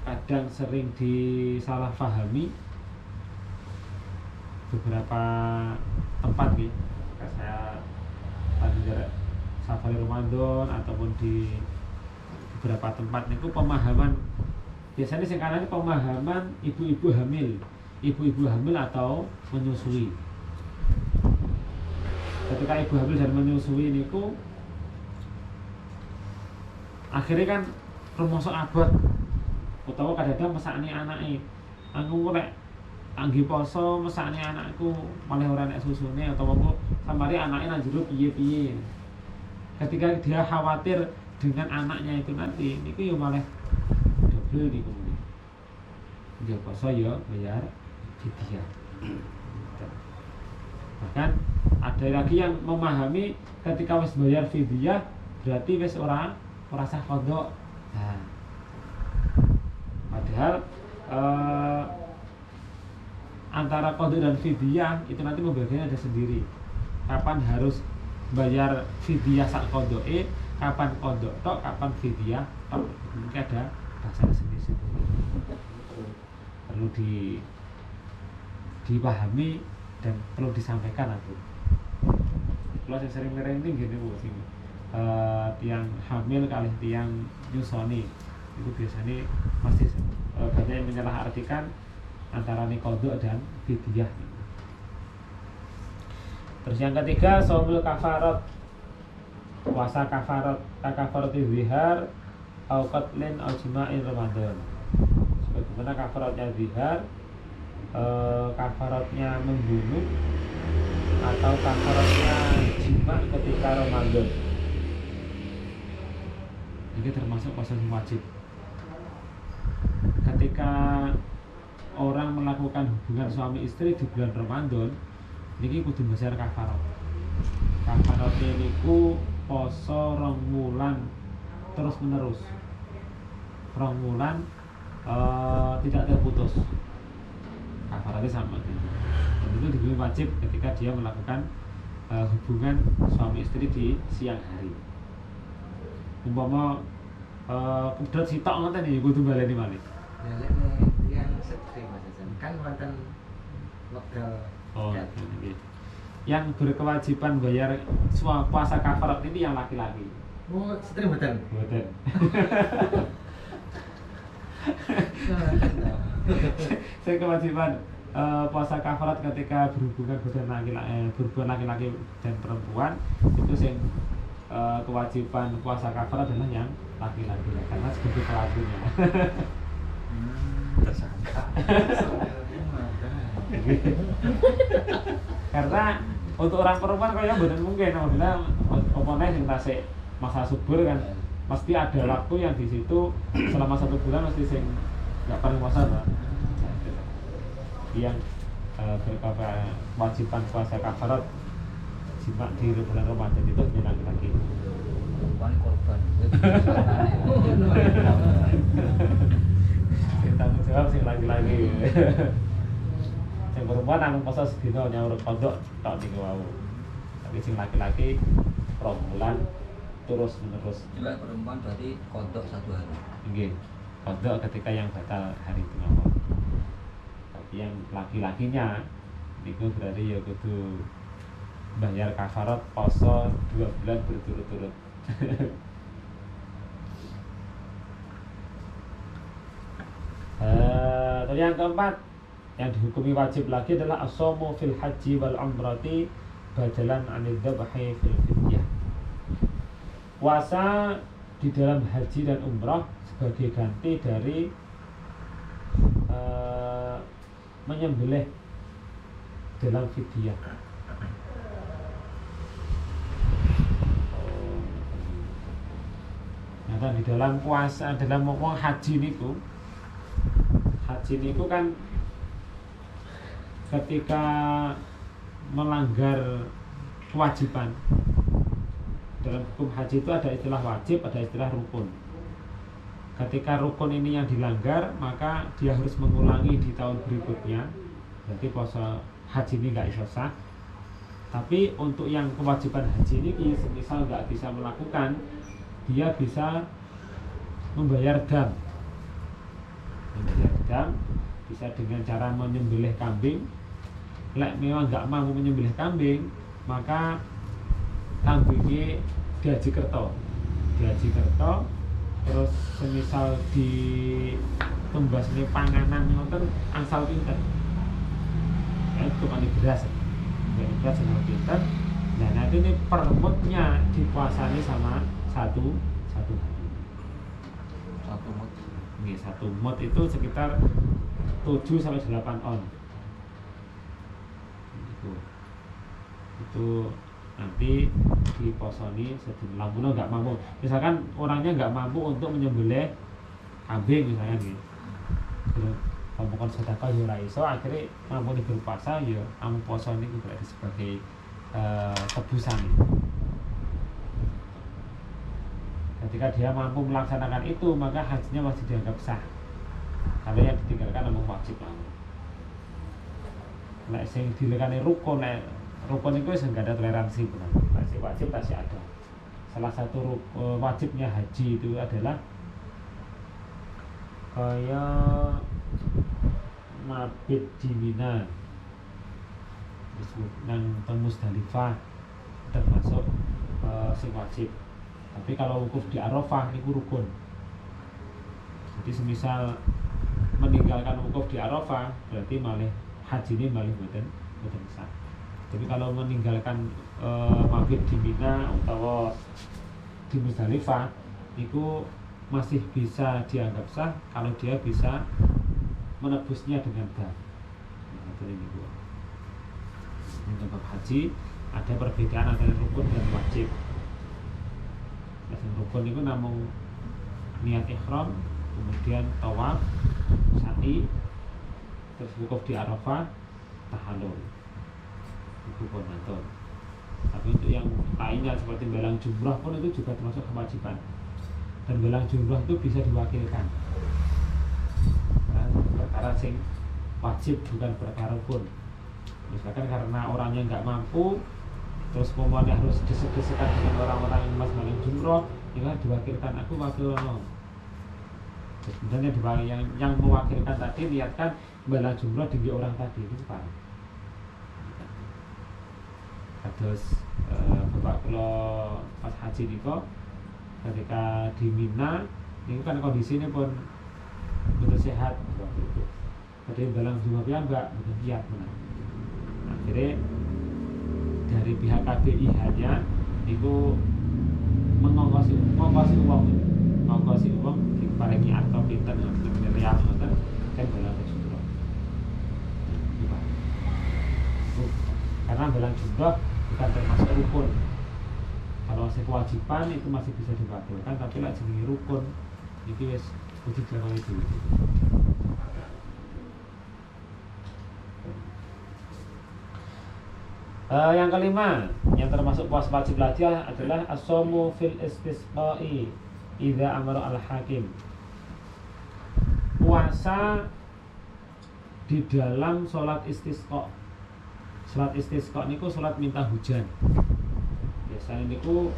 kadang sering disalahpahami beberapa tempat nih. Saya tadi safari Ramadan ataupun di beberapa tempat niku pemahaman biasanya sekarang ini pemahaman ibu-ibu hamil atau menyusui. Ketika ibu hamil dan menyusui niku akhirnya kan rumoso abot utawa kadang-kadang mesakne anake. Aku lek anggi poso mesakne anakku malah ora nek susune utawa kok samari anake nang jero piye-piye. Ketika dia khawatir dengan anaknya itu nanti niku ya malah double niku. Dia poso ya bayar fidyah. Bahkan ada lagi yang memahami ketika wis bayar fidyah berarti wis ora sah qada. Nah, padahal antara qada dan fidyah itu nanti pembagiannya ada sendiri. Kapan harus bayar fidyah sak qadae, kapan qada tok, kapan fidyah tok. Mungkin ada bahasa sendiri-sendiri. Perlu dipahami dan perlu disampaikan aku. Kalau saya sering ngerti gini bu, tiang hamil kali tiang nyusoni itu biasanya masih banyak yang menyalahartikan antara qada dan fidyah. Terus yang ketiga shaumul kafarat, puasa kafarat, kafarati zihar au qatlin au jima'in Ramadan. Sebagaimana kafaratnya zihar, kafaratnya membunuh atau kafaratnya jima ketika Ramadan. Ini termasuk puasa wajib. Ketika orang melakukan hubungan suami istri di bulan Ramadan, ini kudu bayar kafarat. Kafaratnya niku poso 2 wulan terus menerus. 2 wulan tidak terputus. Kafaratnya sama gitu. Dan itu dihukum wajib ketika dia melakukan hubungan suami istri di siang hari. Umpama kedot sitok ngoten iki kudu baleni malih. Ya lek yang sedih Mas Hasan kan wonten wekdal. Oh, okay. Yang berkewajiban bayar puasa kafarat ini yang laki-laki. Oh, setri betul. Betul. Saya kewajiban puasa kafarat ketika berhubungan laki-laki dan perempuan itu yang kewajiban puasa kafarat adalah yang laki-laki karena sebagai pelakunya. Tersangka. Karena untuk orang perempuan kayaknya benar mungkin apabila omonnya yang tasik masa subur kan pasti ada waktu yang di situ selama 1 bulan mesti sing nggak pernah puasa Pak. Yang berkewajiban puasa kafarat jima di bulan Ramadan itu hanya laki-laki. Perempuan korban. Yang tanggung jawab sing laki-laki. Yang perempuan namung poso sedina nyaur kodok tok niku wau. Tapi sing laki-laki 2 bulan terus menerus. Juga perempuan berarti kodok 1 hari. Nggih. Kodok ketika yang batal hari itu mawon. Tapi yang laki-lakinya niku berarti ya kudu bayar kafarat poso 2 bulan berturut-turut. Terus yang keempat yang dihukumi wajib lagi adalah as-shaumu fil haji wal umrati badalan anid dzabhi fil fidyah. Puasa di dalam haji dan umrah sebagai ganti dari menyembelih dalam fidyah. Nah, di dalam puasa dalam ngomong haji niku kan ketika melanggar kewajiban. Dalam hukum haji itu ada istilah wajib, ada istilah rukun. ketika rukun ini yang dilanggar, maka dia harus mengulangi di tahun berikutnya. Berarti puasa haji ini nggak iso sah. Tapi untuk yang kewajiban haji ini, semisal nggak bisa melakukan, dia bisa membayar dam. Membayar dam bisa dengan cara menyembelih kambing. Lek memang nggak mampu menyembelih kambing, maka kambingnya dihaji kerto. Terus semisal di tumbas ini panganan ngoten angsal pinten. Itu kan beras. Beras sama pinten. Nah nanti ini permutnya dipuasani sama satu hari. Satu mut. Ini satu mut itu sekitar 7 sampai 8 on. Itu nanti diposoni sedina. Lamun nggak mampu, misalkan orangnya nggak mampu untuk menyembelih kambing misalnya gitu. Kamu kon sedekah yo ora iso, akhirnya mampu berpuasa ya kamu poso niku berarti sebagai tebusan. Ketika dia mampu melaksanakan itu, maka hajinya masih dianggap sah. Kalau yang ditinggalkan memang wajib banget. Nek sing dilekane rukun, nek rukun itu enggak ada toleransi benar. Masih wajib masih ada. Salah satu wajibnya haji itu adalah kayak mabit di Mina, disebut nang Musdalifah, termasuk sing wajib. Tapi kalau wukuf di Arafah itu rukun. Jadi semisal meninggalkan wukuf di Arafah, berarti malih haji ini malih boten sah. Tapi kalau meninggalkan mabit di Mina atau di Musdalifah, itu masih bisa dianggap sah kalau dia bisa menebusnya dengan dam. Untuk haji ada perbedaan antara rukun dan wajib. Rukun itu namun niat ihram, kemudian tawaf, sa'i, terus wukuf di Arafah, tahallul. Itu konaton. Tapi untuk yang lainnya seperti belang jumrah pun itu juga termasuk kewajiban. Dan belang jumrah itu bisa diwakilkan. Perkara sing wajib bukan perkara rukun. Misalkan karena orangnya nggak mampu, terus pemuannya harus desek-desekan dengan orang-orang yang mas belang jumrah, ya diwakilkan, aku wakil ono. Sebenarnya yang mewakilkan tadi lihatkan belang jumrah tinggi orang tadi itu pak. Terus bapak kalau pas haji niko ketika di Mina ini kan kondisinya pun betul sehat waktu itu. Tadi belang jumrah piyambak betul kiat benar. Akhirnya dari pihak KBI hanya itu mengongkosi uang diparingi atau pinten miliar kan belang jumrah. Karena belang jumrah bukan termasuk rukun. Kalau masih kewajiban itu masih bisa diwakilkan, tapi lah jenenge rukun iki wis kudu dilakoni dulu. Yang kelima, yang termasuk puasa wajib lagi adalah as-shaumu fil istisqa'i idza amara al-hakim. Puasa di dalam sholat istisqa. Sholat istisqa niku sholat minta hujan. Biasanya niku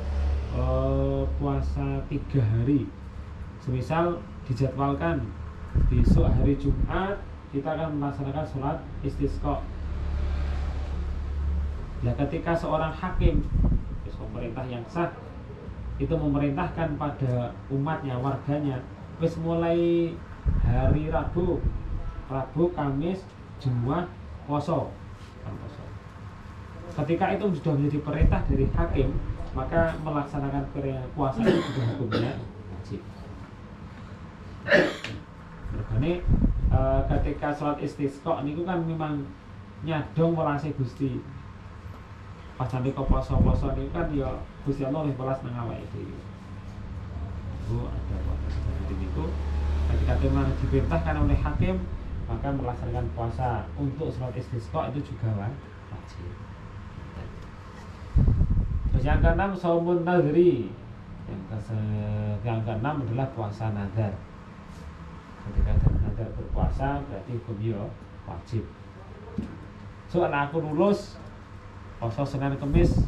puasa 3 hari. Semisal dijadwalkan besok hari Jumat kita akan melaksanakan sholat istisqa. Nah, ketika seorang hakim, pemerintah yang sah, itu memerintahkan pada umatnya, warganya, wis mulai hari Rabu, Kamis, Jumat, poso. Ketika itu sudah menjadi perintah dari hakim, maka melaksanakan puasa itu sudah hukumnya wajib. Makanya ketika sholat istisqa ini kan memang nyadong welase Gusti. Pas sampai ke poso-poso ini kan ya Gusti Allah lebih welas nang awake dhewe. Itu ada puasa seperti itu. Ketika memang diperintahkan oleh hakim, maka melaksanakan puasa untuk sholat istisqa itu juga wajib. Terus yang keenam shaumun nadri. Yang keenam adalah puasa nazar. Ketika ada nazar berpuasa berarti hukumnya wajib. So anak aku lulus poso Senin Kemis,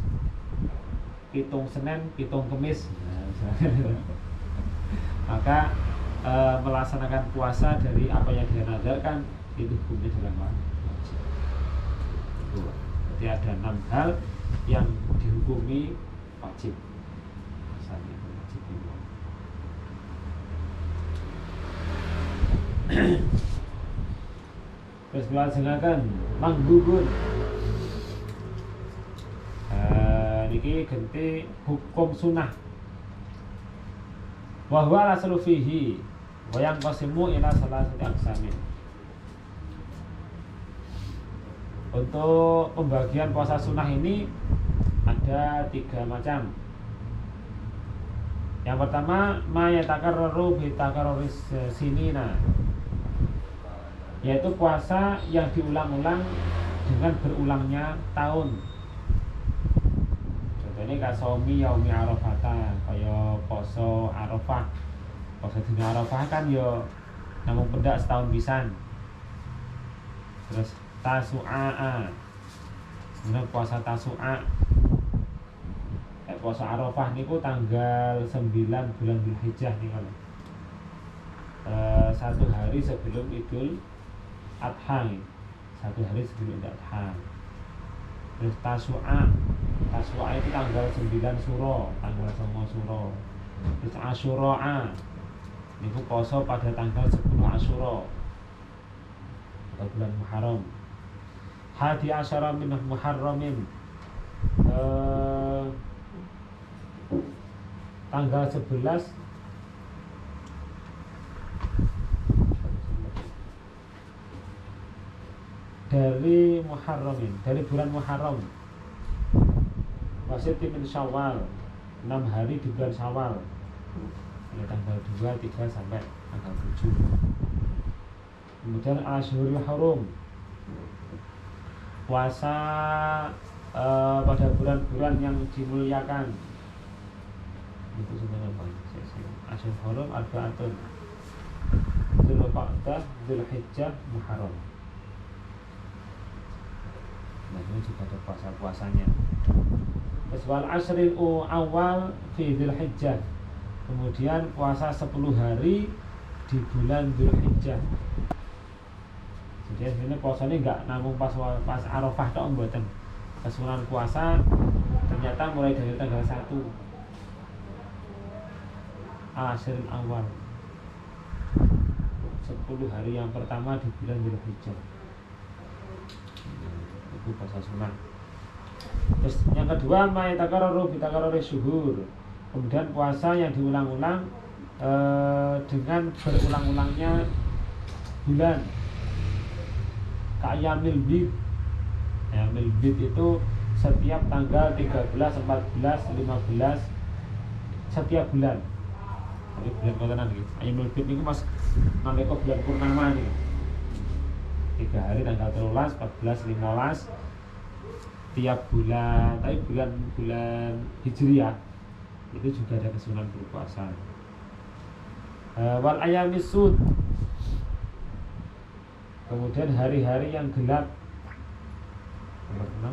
pitung Senin, pitung Kemis, nah, misalnya. Maka melaksanakan puasa dari apa yang dia nazarkan itu hukumnya adalah wajib. Jadi ada 6 hal yang dihukumi wajib. Puasanya itu wajib. Terus melaksanakan manggugun. Niki ganti hukum sunnah. Wa huwa aslu fihi wa yang qasimu ila salasati aqsamin. Untuk pembagian puasa sunnah ini ada 3 macam. Yang pertama ma yatakarraru bi takarruris sinina, yaitu puasa yang diulang-ulang dengan berulangnya tahun. Contohnya kasomi yaumi arafata, kaya poso Arafah. Poso dina Arafah kan yo namung pendak setahun pisan. Terus Tasu'a, sebenarnya puasa Tasu'a, puasa Arafah niku tanggal 9 bulan Dzulhijjah niku. 1 hari sebelum Idul Adha, 1 hari sebelum Idul Adha. Terus Tasu'a itu tanggal 9 Suro, tanggal 9 Suro. Terus Asyura niku poso pada tanggal 10 Asyura atau bulan Muharram. Hadi asyara min Muharramin, tanggal 11 dari Muharramin, dari bulan Muharram. Wasit min Syawal, 6 hari di bulan Syawal, dari tanggal 2, 3 sampai tanggal 7. Kemudian Asyhurul Hurum, puasa pada bulan-bulan yang dimuliakan. Itu sebenarnya apa? Asyhurul Hurum arba'atun, Dzulqa'dah, Dzulhijjah, Muharram. Nah, ini juga ada puasa-puasanya. Wal ashril awal fi Dzulhijjah, kemudian puasa 10 hari di bulan Dzulhijjah. Jadi sebenarnya puasanya enggak namun pas Arafah tok mboten. Kesunahan puasa ternyata mulai dari tanggal 1 Ashril awal, 10 hari yang pertama di bulan Dzulhijjah. Itu puasa sunnah. Terus yang kedua mayatakarraru bi takarruri syuhur, kemudian puasa yang diulang-ulang dengan berulang-ulangnya bulan. Ka'yamil bid. Yamil bid itu setiap tanggal 13, 14, 15 setiap bulan. Jadi bulan kotanan iki. Yamil bid niku Mas nalika bulan purnama niku. 3 hari tanggal 13, 14, 15 tiap bulan, tapi bulan Hijriah itu juga ada kesunahan berpuasa. Wal ayamis sud, kemudian hari-hari yang gelap. Nomor 6.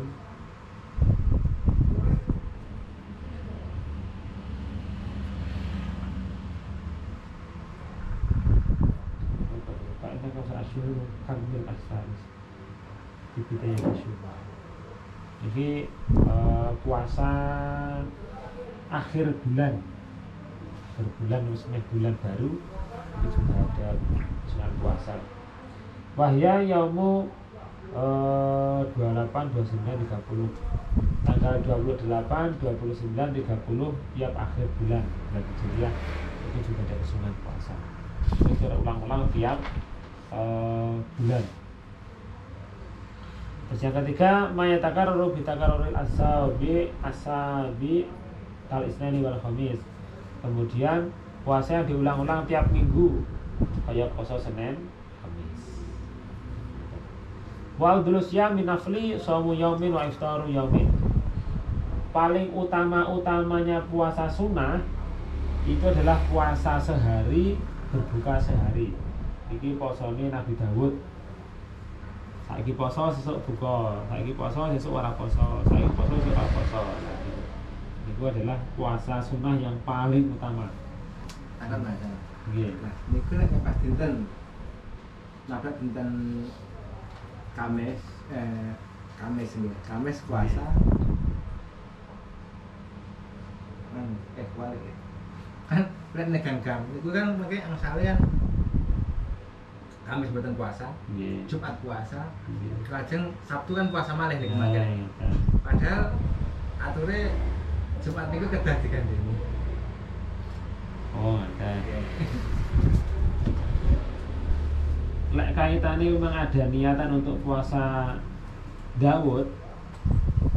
Pak itu kalau asyur kamil asalis di bidaya asyur. Jadi puasa akhir bulan, berbulan maksudnya bulan baru itu juga ada kesunahan puasa. Wahya yaumu 28, 29, 30, tanggal 28, 29, 30 tiap akhir bulan Hijriah itu juga ada kesunahan puasa. Itu secara ulang-ulang tiap bulan. Terus yang ketiga mayatakarraru bi takarruril asabi kal isnani wal khamis, kemudian puasa yang diulang-ulang tiap minggu kayak puasa Senin, Kamis. Wa udlusya min nafli shaumu yaumin wa iftaru yaumin. Paling utama-utamanya puasa sunnah itu adalah puasa sehari, berbuka sehari. iki posone Nabi Dawud. Saiki poso sesuk buka, saiki poso sesuk ora poso, saiki poso sesuk ora poso. Itu adalah puasa sunnah yang paling utama. Akan ada. Nggih. Nah, niku nek pas dinten nabrak dinten Kamis, Kamis ini, Kamis puasa. Balik ya. Kan lek negang gam, niku kan mengke angsale kan Kamis mboten puasa, Nggih. Jumat puasa, Nggih. lajeng Sabtu kan puasa malih niku Nah, mangke. kan. Padahal ature Jumat niku kedah digandeni. Oh, ada. Lek kaitannya memang ada niatan untuk puasa Daud,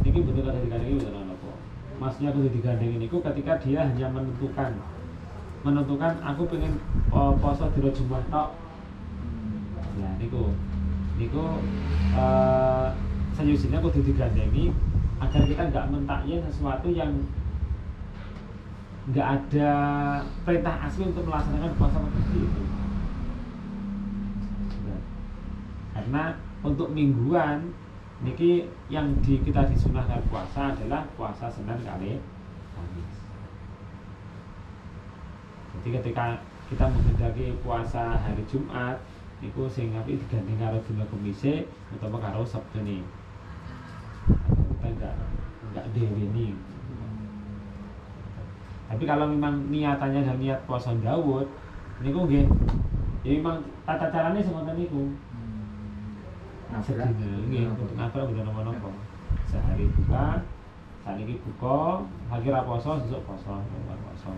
ini betul kata digandeng betul apa? Maksudnya kudu digandeng ini ketika dia hanya menentukan aku pengen puasa dina Jumat tok. Nah, niku senyusinya kudu digandengi agar kita nggak mentakyin sesuatu yang nggak ada perintah asli untuk melaksanakan puasa seperti itu. Karena untuk mingguan niki yang kita disunahkan puasa adalah puasa Senin kali Kamis. Jadi ketika kita menghendaki puasa hari Jumat niku sing apik digandeng karo dina Kamis utawa karo Sabtu nih. Kita enggak dewini. Tapi kalau memang niatannya adalah niat puasa Daud, niku nggih. Ya memang tata caranya seperti niku. Sedina nggih untuk nafkah boten napa-napa. Sehari buka, saniki buka, lagi ra poso, sesuk poso, poso.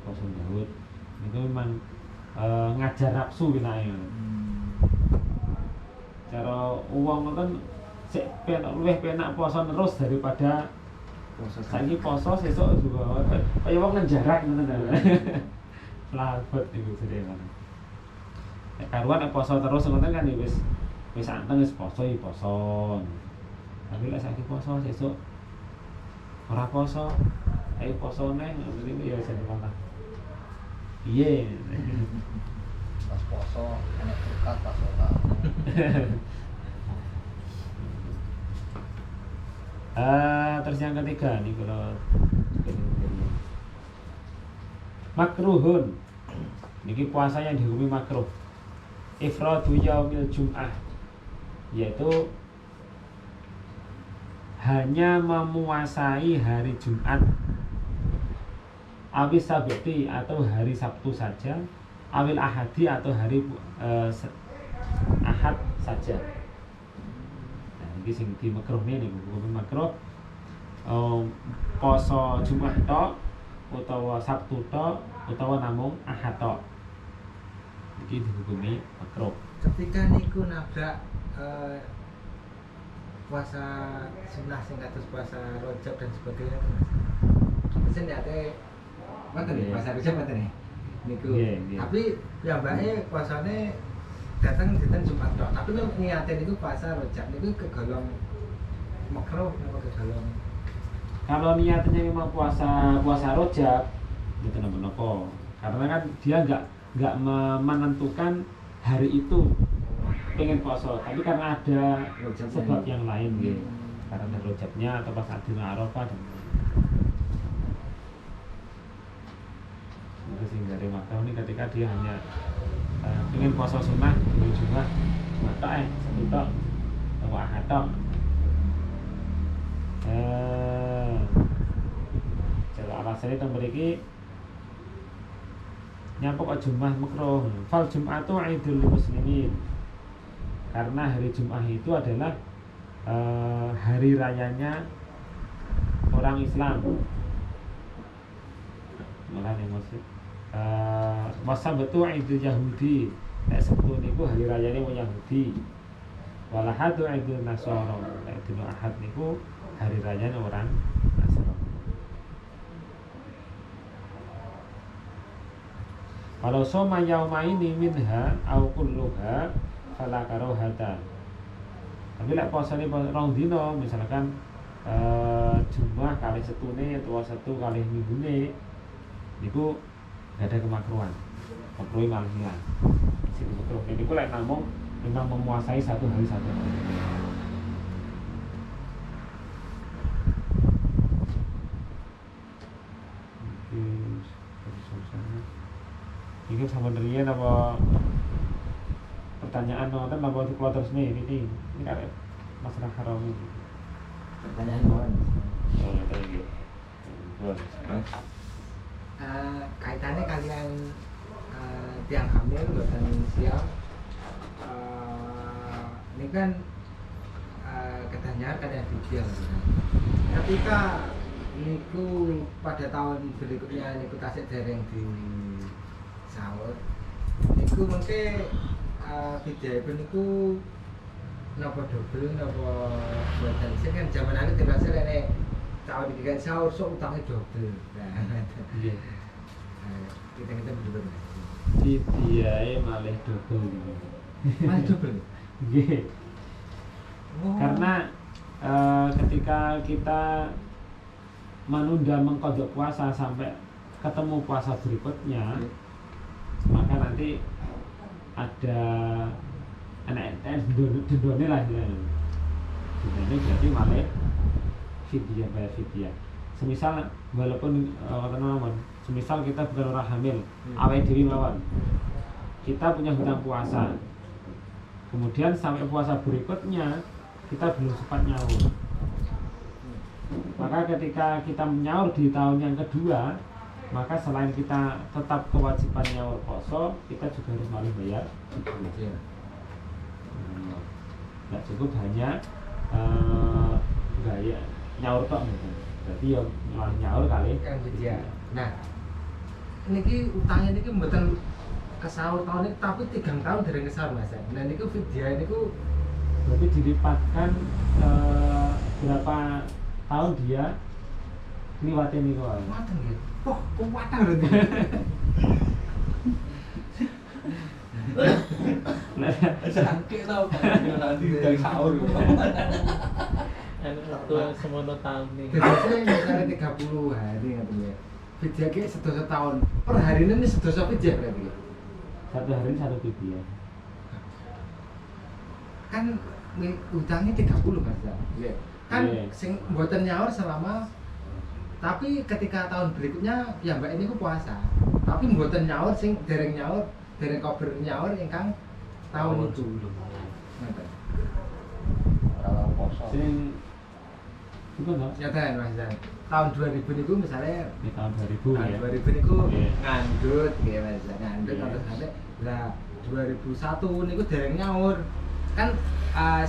Poso Daud. Niku memang ngajar nafsu kinae. Cara uang ngoten sik luwih penak poso terus daripada saiki poso sesuk juga kaya wong ngejarak ngoten lho. Labet niku sedhewan. Nek karuan nek poso terus ngoten kan ya wis anteng wis poso ya poso. Tapi lek saiki poso sesuk ora poso, ayo poso neh ngene ya wis malah. Piye? Pas poso enak berkat pas ora. Terus yang ketiga nih kalau makruhun, niki puasa yang dihukumi makruh. Ifradu yaumil Jum'ah, yaitu hanya memuasai hari Jumat, awis sabti atau hari Sabtu saja, awil ahadi atau hari Ahad saja. Iki sing di makruhne niku hukum makruh poso Jumat tok utawa Sabtu tok utawa namung Ahad tok. Iki dihukumi makruh. Ketika niku nabrak puasa sunnah sing kados puasa Rajab dan sebagainya kan Mas. Pesen niate ngoten nggih puasa Rajab ngoten nggih. Niku. Tapi piyambake puasane datang dinten Jumat tok. Tapi niate niku puasa Rajab niku kegolong makruh napa kegolong. Kalau niatnya memang puasa Rajab itu napa-napa. Karena kan dia enggak menentukan hari itu pengen puasa, tapi karena ada sebab yang lain gitu. Karena Rajabnya atau pas Adina Arafah dan itu sing dari makruh ini ketika dia hanya pengen puasa sunnah di Jumat tok satu tok atau Ahad tok. Jala alasannya teng mriki nyampuk Jumat makruh. Fal Jum'atu Idul Muslimin. Karena hari Jumat itu adalah hari rayanya orang Islam. Malah yang maksud masa betul Idul Yahudi. Nek Sabtu niku hari rayane wong Yahudi. Walahadu Idul Nasara. Nek dina Ahad niku hari rayanya orang Nasrani. Kalau soma yaumaini minha au kulluha fala karohata. Tapi lek posane rong dina misalkan Jumat kali setune atau satu kali minggune niku nggak ada kemakruhan. Makruh malah hilang. Situ makruh. Niku lek namung memang menguasai satu hari satu hari. Ini sama riyen apa pertanyaan nonton apa di terus nih ini kan masalah haram ini. Pertanyaan mohon. Oh, itu gitu. Kaitannya kalian tiang hamil buatan siap ini kan katanya kalian video ketika niku pada tahun berikutnya niku tasik dereng di sahur niku mungkin video itu niku napa double napa buatan sih kan zaman aku tidak selesai tahun ini kan sahur so utangnya double Iya. kita berdua Fidyah malah double gitu. malah double Nggih. oh. Karena ketika kita menunda mengkodok puasa sampai ketemu puasa berikutnya, maka nanti ada anak dendone lah ya. Dendone berarti malah fidyah, bayar fidyah. Semisal walaupun semisal kita bukan orang hamil, awake dhewe mawon. Kita punya hutang puasa. Kemudian sampai puasa berikutnya kita belum sempat nyaur. Maka ketika kita nyaur di tahun yang kedua, maka selain kita tetap kewajiban nyaur poso, kita juga harus malah bayar. Nggak cukup hanya gaya nyaur tok gitu. Berarti ya nyaur kali. Yang dia. Nah, niki utangnya niki mboten kesahur tahun ini tapi 3 tahun dari kesahur Mas. Nah niku fidyah niku berarti dilipatkan berapa tahun dia liwatin niku. Waten nggih. Wah, kuwatan berarti. Sangke tau kan nanti dari sahur. Itu semono tahun nih. Biasanya misalnya 30 hari ngaten ya. Fidyah ki sedoso tahun. Per hari ini sedoso fidyah berarti. Satu hari satu fidyah. Kan utangnya 30 Mas. Nggih. Kan Iya. sing mboten nyaur selama tapi ketika tahun berikutnya ya Mbak ini ku puasa. Tapi mboten nyaur sing dereng nyaur, dereng kober nyaur ingkang tahun itu. Ngoten. Ora poso. Sing itu enggak? Nyata Mas. Tahun 2000 niku misalnya Di tahun 2000 tahun ya. 2000 niku Iya. ngandut nggih Mas. Ngandut Iya. terus sampai lah 2001 niku dereng nyaur. Kan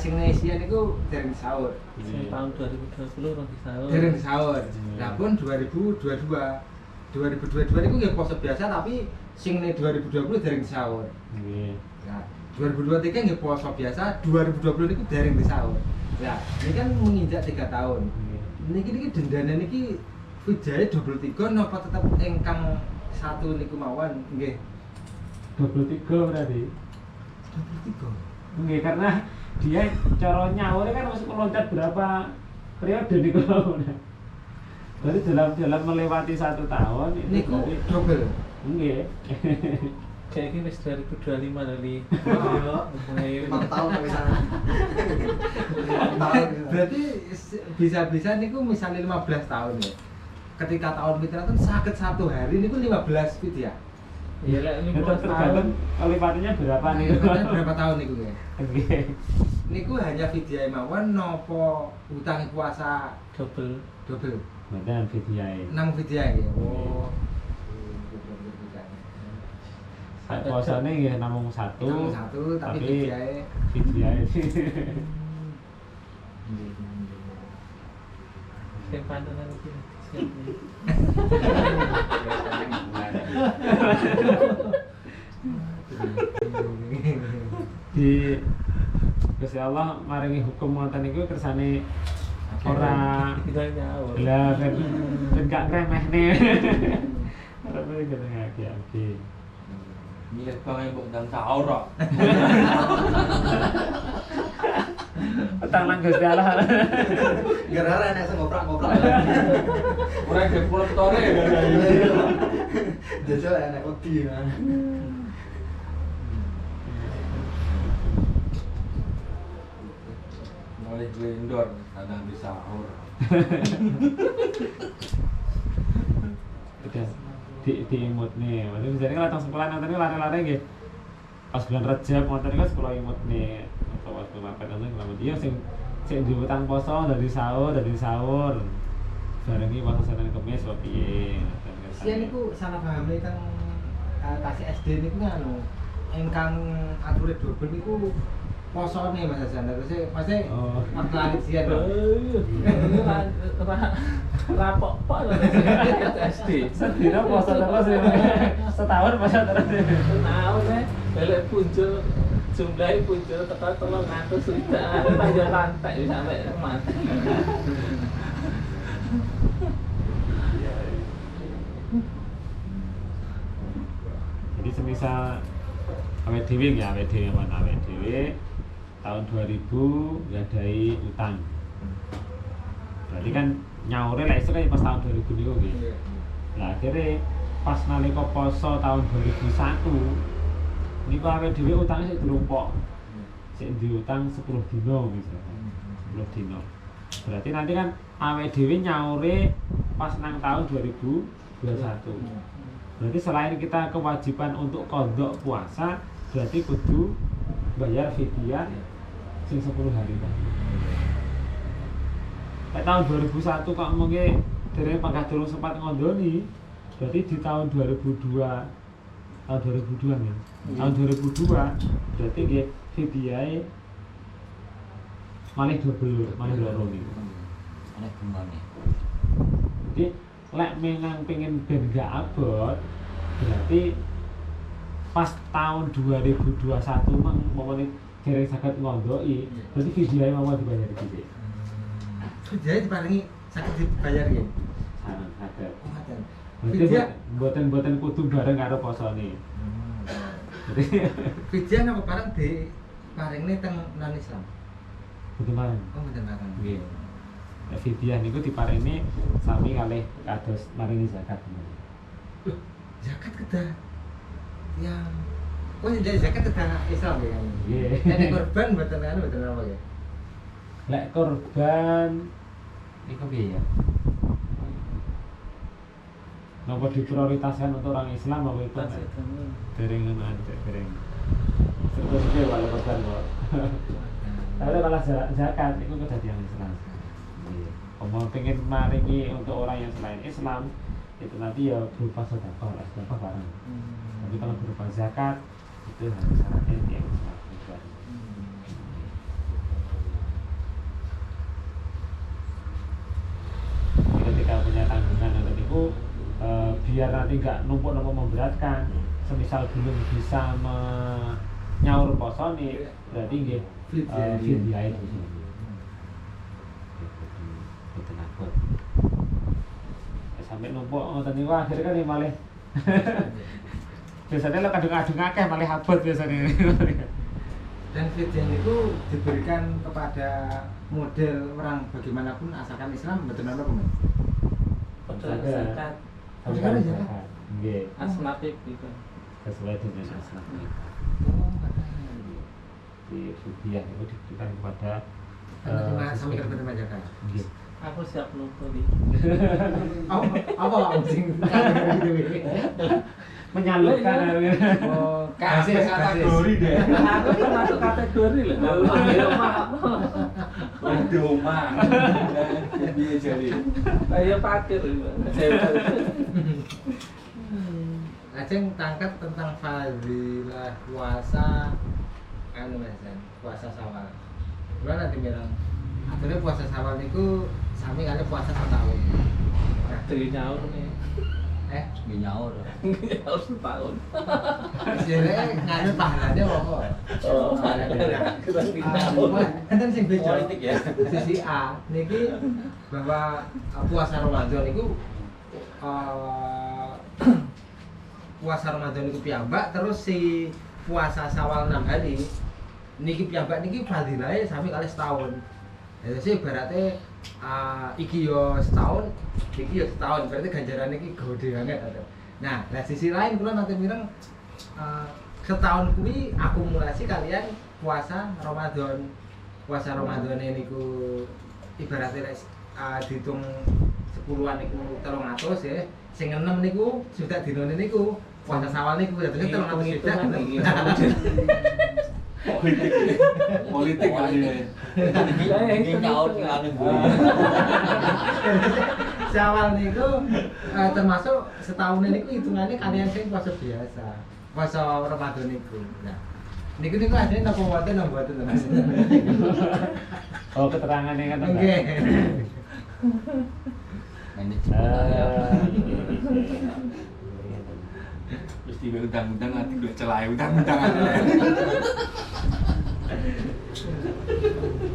sing Indonesia niku dereng sahur. Sing tahun 2020 orang disahur. Dereng sahur. Iya. Lah pun 2022 niku nggih poso biasa tapi sing ning 2020 dereng sahur. Nggih. Nah, 2023 nggih poso biasa, 2020 niku dereng sahur. Nah, ini kan menginjak 3 tahun. Nggih. Niki dendane niki fidyah double 3 napa tetep ingkang satu niku mawon nggih. 23 berarti. Double 3. Nggih, karena dia cara nyaurnya kan masih meloncat berapa periode niku. Jadi dalam melewati 1 tahun itu Niku berarti double. nggih. Kayak ini wis 2025 dari mulai 5 tahun misalnya. 5 tahun. Berarti bisa-bisa niku misalnya 15 tahun ya. Ketika tahun Fitratan sakit 1 hari niku 15 fidyah. Iya lah ini Itu tergantung kelipatnya berapa nih. Berapa tahun niku ya? Nggih. Niku hanya fidyah mawon napa utang puasa double. double. Badan fidyah. 6 fidyah ya. Oh. Sak puasane nggih namung 1. Namung 1 tapi fidyahe fidyah. Sing pantanan iki siap nih. Di Gusti Allah maringi hukum ngoten niku kersane ora Kita nyaur. lah ben gak remehne. Ora perlu ngaki-aki. Milih bang mbok ndang sahur kok. Utang nang Gusti Allah. Gara-gara enak sing ngoprak-ngoprak. Ora ge kolektor e. Jajal enak wedi kan. Mulai glendor kadang bisa sahur. Udah di imut nih. Maksudnya jadi kalau sekolah nanti lari-lari gitu. Pas bulan Rejab ngoten niku sekolah imut nih. Atau waktu makan nanti ngelamun dia sing diutang poso dari sahur. Barengi waktu Senin Kemis wae piye. Sian niku salah paham teng tasik SD niku anu ingkang ature double niku posone Mas Hasan. Terus pasti waktu langit sian. Rapok SD. Sedina poso terus setahun poso terus. Tahu nih, balik punjul jumlahnya punjul tekan 300 sudah panjang rantai sampai mati. Jadi semisal awet dhewe ya, awet dhewe tahun 2000 nggadahi utang. Berarti kan nyaure lek isine pas tahun 2000 niku nggih. Lah akhirnya pas nalika poso tahun 2001 niku awet dhewe utangnya sik durung pok. Sik diutang 10 dino misalkan. 10 dino. Berarti nanti kan awet dhewe nyaure pas nang tahun 2021. Berarti selain kita kewajiban untuk qadha puasa, berarti kudu bayar fidyah sing 10 hari kan. Tahun 2001 kok mengke dereng pangkat durung sempat ngondoni. Berarti di tahun 2002 nih. Tahun 2002 berarti nggih fidyahe malih double, malih loro niku. Ana gimana? Jadi lek menang pengen ben gak abot berarti pas tahun 2021 mang momone dereng saged ngondoki berarti fidyahe mau dibayar dhisik. Jadi diparingi sakit dibayar ya. Saran saged. Oh, ngoten. Berarti mboten kudu bareng karo posone. Jadi Fidya napa barang di paringne teng non Islam. betul bareng. Oh, mboten barang. Nggih. Nek fidyah niku diparingi sami kalih kados maringi zakat. Zakat kedah yang jadi zakat kedah Islam ya kan. Nggih. Nek korban mboten apa ya. Lek korban niku piye ya? Napa diprioritaskan untuk orang Islam apa itu? Dereng ngono aja, dereng. Terus piye kalau korban kok? Tapi kalau zakat itu kedadian Islam. Kalau pengen maringi untuk orang yang selain Islam itu nanti ya berupa sedekah, sedekah barang. Tapi kalau berupa zakat itu harus syaratnya yang Islam. Ketika punya tanggungan untuk itu biar nanti nggak numpuk-numpuk memberatkan. Semisal belum bisa nyaur poso nih, berarti nggih fidyah itu. Betul aku. Sampai numpuk ngoten niku akhirnya kan malah biasanya lo kadung-kadung akeh malah abot biasanya. Dan fidyah itu diberikan kepada model orang bagaimanapun asalkan Islam betul apa Mas? Padahal zakat Padahal zakat. Nggih, asnafik gitu. sesuai dengan asnaf niku. Oh, Di fidyah itu diberikan kepada sampai ke tempat zakat. nggih. Aku siap nonton nih. Apa anjing Menyalurkan Oh, Kasih kategori deh. Aku kan masuk kategori loh. Doma. Biar jadi. Kayak pakir. Aceng tangkap tentang fadilah puasa anu Mas, puasa Syawal. Gimana nanti bilang? Akhirnya puasa Syawal niku sami kali puasa setahun. Nah, Dari nyaur nih. Nggih nyaur. Nyaur setahun. istilahnya nganu pahalanya apa? Oh, kurang nyaur. Enten sing beda. Politik ya. Sisi A niki bahwa puasa Ramadan niku puasa Ramadan niku piyambak terus si puasa Syawal 6 hari niki piyambak niki fadilahe sami kali setahun. Jadi sih berarti iki yo setahun, iki yo setahun. Berarti ganjaran iki gede banget. Nah, dari sisi lain kula nanti mireng setahun kuwi akumulasi kalian puasa Ramadan. Puasa Ramadan niku ibaratnya dihitung 10-an niku 300 ya. Sing 6 niku sudah dinone niku puasa Syawal niku dadi 300 sudah. Politik kali ya. Ini nyaut ngene gue. Syawal niku termasuk setahun niku hitungannya kalian sing puasa biasa. Puasa Ramadan niku. Nah, niku asline napa mboten napa mboten Mas. Oh, keterangannya kan Nggih. Terus tiba undang-undang nanti gue celai undang-undang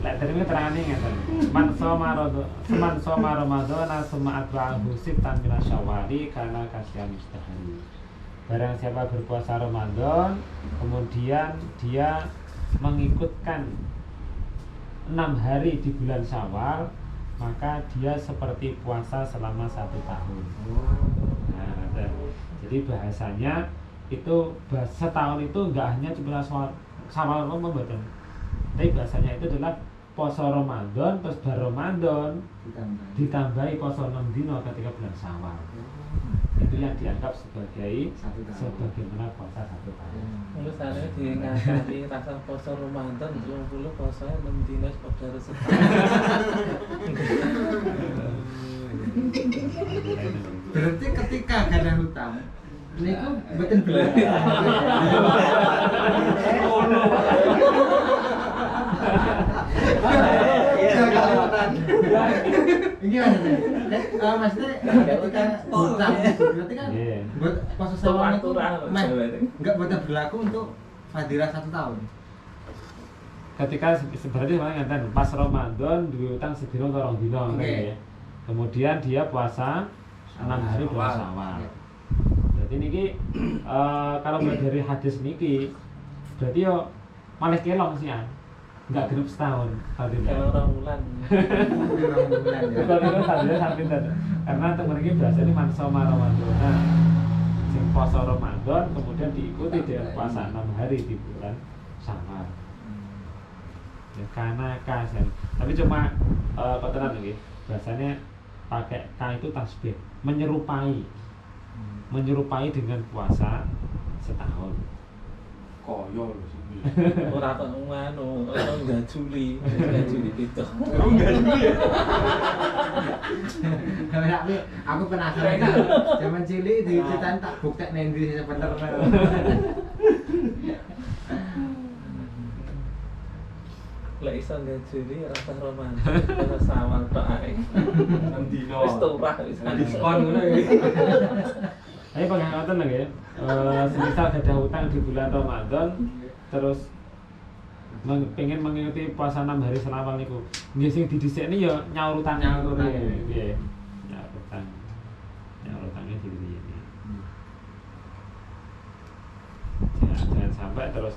Lek dari keterangannya ngeten. Man soma Ramadan summa atba'ahu sittan min Syawali kana kasyam istihari. Barang siapa berpuasa Ramadan kemudian dia mengikutkan 6 hari di bulan Syawal, maka dia seperti puasa selama 1 tahun. Nah, jadi bahasanya itu setahun itu enggak hanya cuma Syawal Ramadan, tapi bahasanya itu adalah poso Ramadan terus bar Ramadan ditambahi poso 6 dino ketika bulan Syawal. Itu yang dianggap sebagai sebagaimana puasa 1 tahun. Terus ada ngakali rasa poso Ramadan 20 poso 6 dina saudara setahun. Berarti ketika ada hutang niku mboten bener. Ini maksudnya ketika hutang berarti kan buat puasa Syawal itu enggak buatan berlaku untuk fadilah 1 tahun. Ketika sebenarnya memang ngeten pas Ramadan duwe utang sedina atau 2 dina ya. Kemudian dia puasa 6 hari bulan Syawal. Berarti niki kalau mulai dari hadis niki berarti yo malah kelong sih ya. Enggak genep setahun fadilah. Kalau orang bulan. Bukan fadilah sampai karena temen iki biasanya man soma Ramadan. Nah, sing puasa Ramadan kemudian diikuti dengan puasa 6 hari di bulan Syawal. Ya karena kasen. Tapi cuma kok tenan iki bahasanya pakai K itu tasbih, menyerupai dengan puasa setahun. koyo lho sih. Ora kok ngono, ora enggak Juli itu. Enggak Juli ya. Aku penasaran kan, zaman cilik diceritain tak buktek nendi sebentar. Lek iso enggak Juli rasa romantis, rasa Syawal tok ae. 6 dino. Wis turah wis Diskon ngono iki. Ayo pengen lagi ya. Semisal ada hutang di bulan Ramadan, terus pengen mengikuti puasa 6 hari selawal niku. Nggih sing didhisikne ya nyaur utang nggih. Nyaur utangnya diri ini. Jangan sampai terus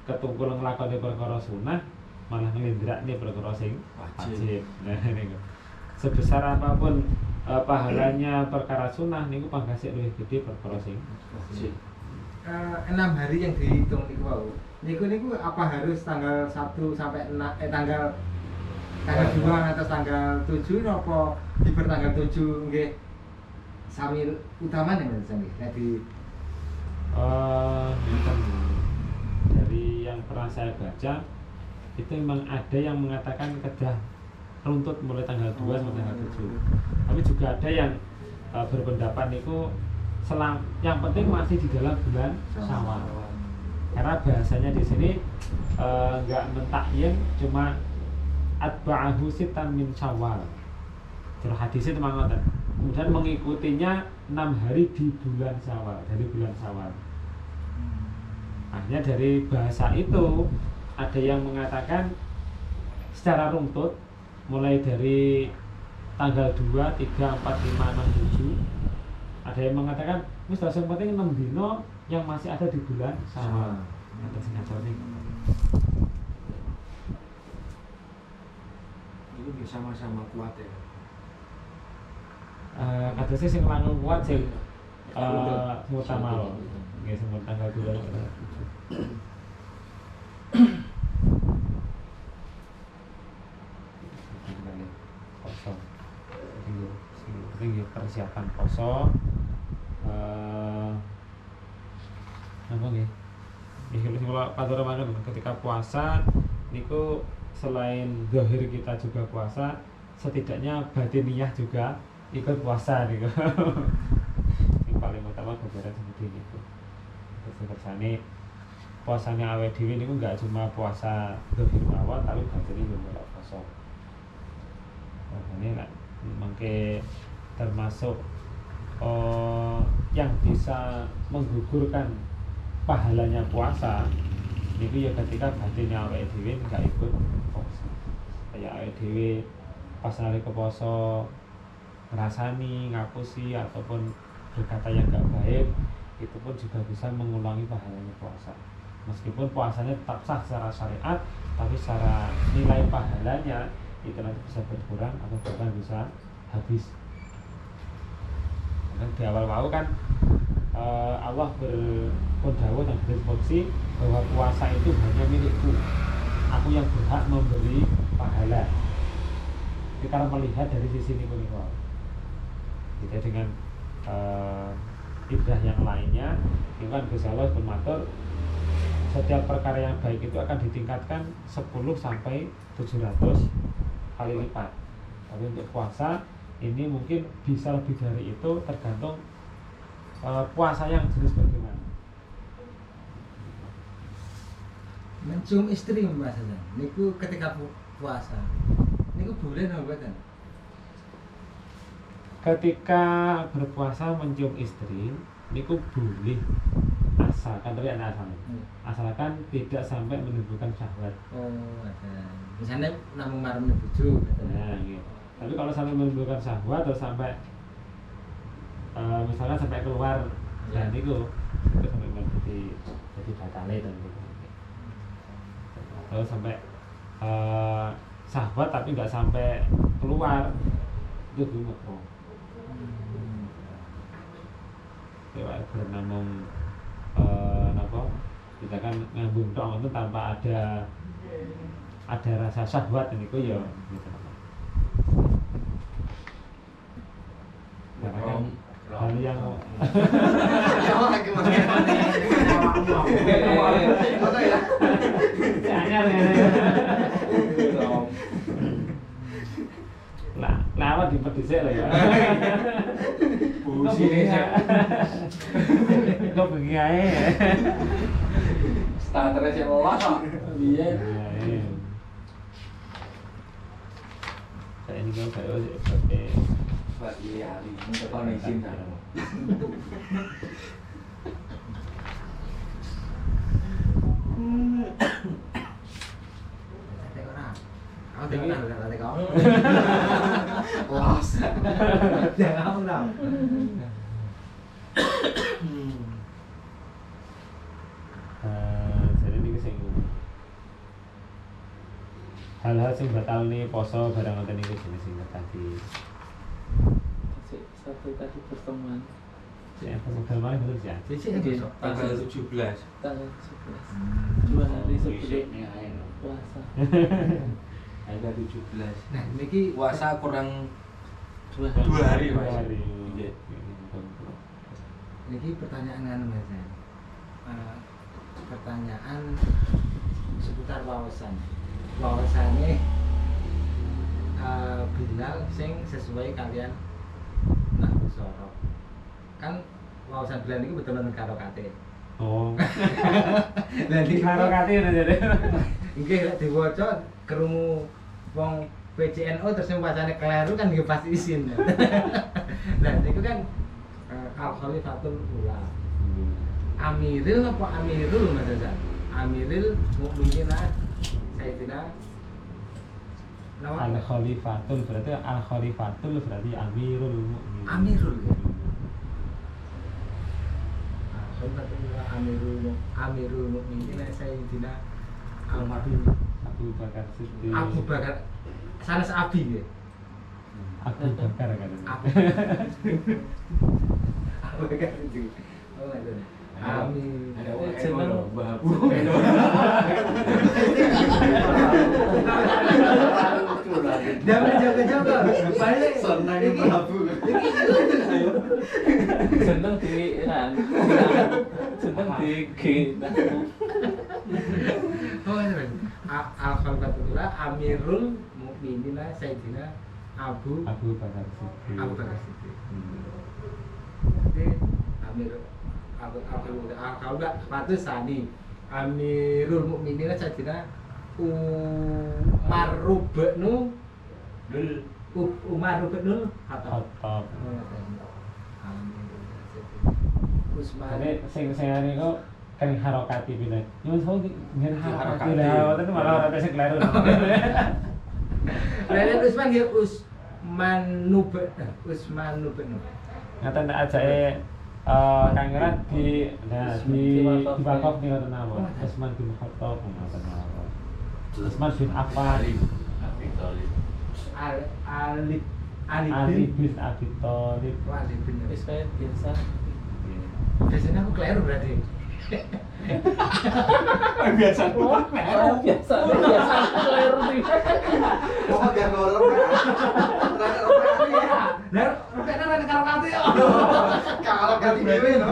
ketungkul nglakoni perkara sunah malah nglindrakne perkara sing wajib. Nah niku. Sebesar apapun pahalanya perkara sunnah niku pangkasih luwih gede perkara sing wajib. 6 hari yang dihitung niku wau. Niku apa harus tanggal 1 sampai tanggal 2 atau tanggal 7 apa di tanggal 7 nggih sami utamane Mas Sami. Jadi dari yang pernah saya baca itu memang ada yang mengatakan kedah runtut mulai tanggal 2 sampai tanggal 7. Tapi juga ada yang berpendapat niku yang penting masih di dalam bulan Syawal. Karena bahasanya di sini enggak mentakyin, cuma atba'ahu sittan min Syawal. Terus hadisnya itu ngoten. Kemudian mengikutinya 6 hari di bulan Syawal, dari bulan Syawal. Akhirnya dari bahasa itu ada yang mengatakan secara runtut mulai dari tanggal 2, 3, 4, 5, 6, 7. Ada yang mengatakan wis yang penting 6 dino yang masih ada di bulan Syawal. Ada sengaja nih. Itu bersama-sama kuat ya. Kadang sih sing lanang kuat sing mutamal. Nggih sempun tanggal 2 poso. Ini persiapan poso. Apa nggih? Nggih kula patur mangken ketika puasa niku selain zahir kita juga puasa, setidaknya batiniah juga ikut puasa niku. Yang paling utama gambaran seperti niku. Kersane puasane awake dhewe niku enggak cuma puasa zahir mawon tapi batine juga puasa. Makanya lah, mungkin termasuk yang bisa menggugurkan pahalanya puasa itu ya ketika batinnya awake dhewe nggak ikut puasa. Kayak awake dhewe pas nari ke poso ngrasani, ngapusi ataupun berkata yang nggak baik, itu pun juga bisa mengulangi pahalanya puasa. Meskipun puasanya tetap sah secara syariat, tapi secara nilai pahalanya itu nanti bisa berkurang atau bahkan bisa habis. Dan di awal-awal kan Allah berpendawa dan berfungsi bahwa puasa itu hanya milikku, aku yang berhak memberi pahala. Kita melihat dari sisi ini pun kita dengan ibadah yang lainnya itu kan Gusti Allah bermatur setiap perkara yang baik itu akan ditingkatkan 10 sampai 700 kali lipat. Tapi untuk puasa ini mungkin bisa lebih dari itu, tergantung puasa yang jenis bagaimana. Mencium istri Mas Hasan niku ketika puasa niku boleh napa mboten? Ketika berpuasa mencium istri niku boleh, asalkan tapi ada asalkan tidak sampai menimbulkan syahwat. Oh, ada. Misalnya namung marem bojo gitu. Nah, gitu. Tapi kalau sampai menimbulkan syahwat atau sampai misalnya sampai keluar dan itu sampai jadi batale dan gitu. Kalau sampai syahwat tapi nggak sampai keluar itu gimana? Kayak bernamung apa? Kita kan ngambung tok itu tanpa ada rasa syahwat ini kok ya gitu. Ya kan hal yang lah awak dipedhisik lho ya. Busi nek kok bengi ae. startere sing lolos kok. Biyen saya ini kan saya sebagai Pak Yali tekan izin ta. Aku tengok ora tengok. Los. Jangan aku tahu. Jadi ini sing hal-hal sing batal nih poso barang ngoten niku jenis sing tadi. Satu tadi pertemuan Ya, kemudian malah betul ya. Sisi besok Tanggal 17. tanggal 11 2 hari sebelum puasa. Tanggal 17. Nah, niki Puasa kurang 2 2 hari, Mas. 2 hari. Nggih. niki pertanyaan Mas. Pertanyaan seputar wawasan. Wawasannya Bilal sing sesuai kalian nah sorok. Kan wawasan Bilal niku betul-betul karo kate. Oh. Lah niki Karo kate ngono jadi. nggih lek diwaca krungu wong PCNO terus wacane kleru kan nggih pasti izin. Nah niku kan Al Khalifatul Ula. Amiril apa Amirul Mas Hasan? Amiril mukminin Sayyidina Al Khalifatul berarti Al Khalifatul berarti Amirul Mukminin. Amirul ya. Amirul Mukminin Sayyidina Abu Bakar Siddiq. Abu Bakar sanes Abi ya. Abu Bakar kan. Abu Bagas itu. Oh, itu. Amin. Ada orang Jeneng. loh, Mbah Abu. Jangan jaga-jaga. Balik. Senang Iki. Prabu. Jeneng di kan. Jeneng di G. Oh, itu. Alhamdulillah Amirul Mukminin Sayyidina Abu Bakar Siddiq. Abu Bakar Siddiq. Jadi Alhamdulillah Fatu Sani Amirul Mukminin Sayyidina Umar bin Khattab. Khattab. Usman. Jadi sing ane kok kan harokati pindah. Nyuwun sewu ngen harokati Harokati. lah, wonten malah ora sing kleru. Lain Usman nggih Usman Nubin. Ngaten ajake kangeran di Bakok nih ngoten napa. Usman bin Khattab ngoten napa. Usman bin Affan, Ali Ali bin Abi Thalib. Ali bin. Wis kaya biasa. Biasanya aku keliru berarti. Biasa. Oh, biasa kleru nih. Kok gak ngorok ya? Rada ropean ya. Lah, rupanya rada karo kate yo. Kalau ganti dhewe no.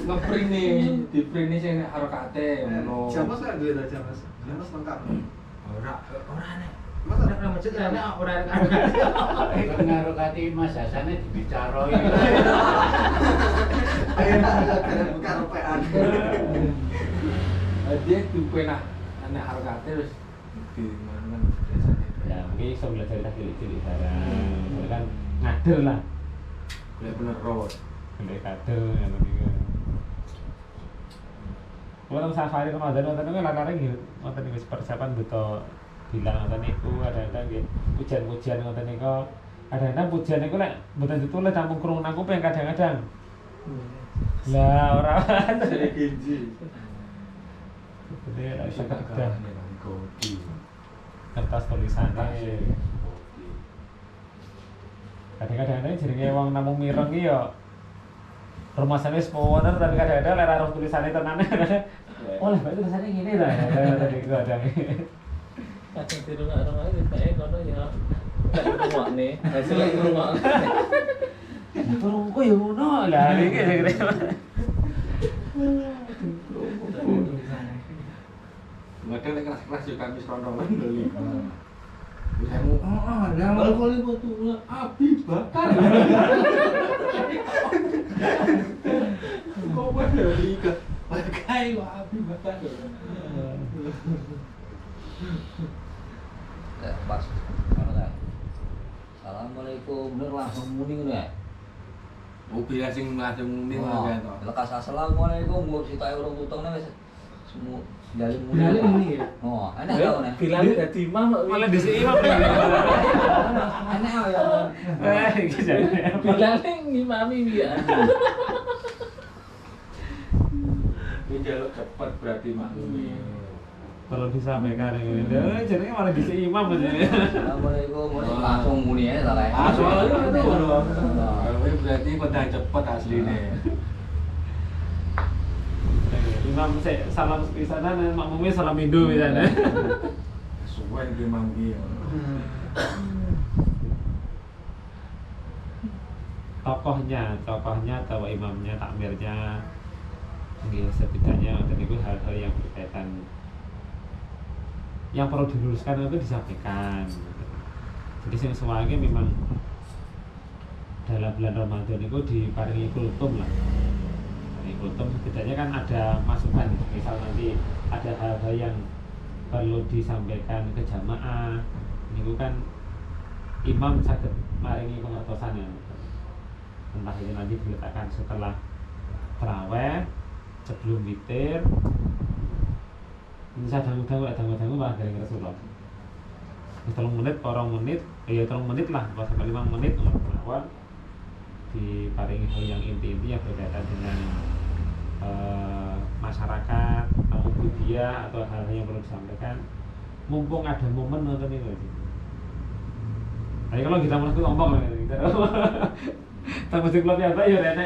Ngeprint nih, di print nih sing harokate ngono. Jamas kan duwe ta jamas. Jamas lengkap. Ora nek. Masa Ora masjid ora karo kate. Ngaruh kati Mas Hasane dibicaroi. Ayo ada buka ropean. Dia tuh pernah anak harokate terus di mana biasanya. Ya, mungkin iso belajar tak cilik-cilik barang. Soalnya kan ngader lah. Boleh bener road. Gede kader ngoten niku. Kalau safari Ramadan ngoten niku larang nggih ngoten niku persiapan buta bilang ngoten niku ada-ada nggih pujian-pujian ngoten niku. Kadang-kadang pujian niku lek mboten ditulis tampung krungu nang kuping kadang-kadang. Lah ora Jadi genji. Jadi lek iso kedah kertas tulisannya. Kadang-kadang jenenge wong namung mireng iki ya rumasane wis wonten tapi kadang-kadang lek ora roh tulisane tenan. Oh, lah berarti tulisannya ngene ta. Tadi kadang. Kadang di rumah-rumah itu kayak kono ya. Lek rumahne, hasil lek rumah. Turunku ya ngono lah iki sing Kadang lek keras-keras yo kami serondongan beli. Kamu lah Kalau kali betul Abi Bakar. Kok dari ke pakai Abi Bakar. Pas ngono ta. Assalamualaikum, bener langsung muni ngono ya. Mobil sing langsung muni kan to. Lekas assalamualaikum, mbok sitae urung utung wis semua dalem muni. Dalem muni ya? Oh, enak tau nek. Bilal dadi imam kok. malah dhisik imam. Enak ya. Iki jane. Bilal ngimami piye. Ini jaluk cepet berarti maklumi. Kalau disampaikan ini, jenenge malah dhisik imam aja. Assalamualaikum, langsung muni ae ta lek. Soalnya itu kalau berarti pedang cepet asline. Imam salam pisanan, makmumnya salam Indo misalnya. Suwen ki mangki. Tokohnya atau imamnya, takmirnya, mungkin setidaknya dan itu hal-hal yang berkaitan yang perlu diluruskan itu disampaikan. Jadi sing semuanya memang dalam bulan Ramadan itu diparingi kultum lah. Kultum setidaknya kan ada masukan, misal nanti ada hal-hal yang perlu disampaikan ke jamaah, ini kan imam saged maringi pengertosan ya, entah ini nanti diletakkan setelah taraweh, sebelum witir, ini saya dangu-dangu malah dari Rasulullah. 3 menit, 2 menit, ya 3 menit lah, sampai 5 menit awal diparingi hal yang inti-inti yang berkaitan dengan masyarakat, budaya atau hal-hal yang perlu disampaikan. Mumpung ada momen nonton itu. Tapi kalau kita mulai ngomong gitu. Tak mesti klub ya Pak ya rene.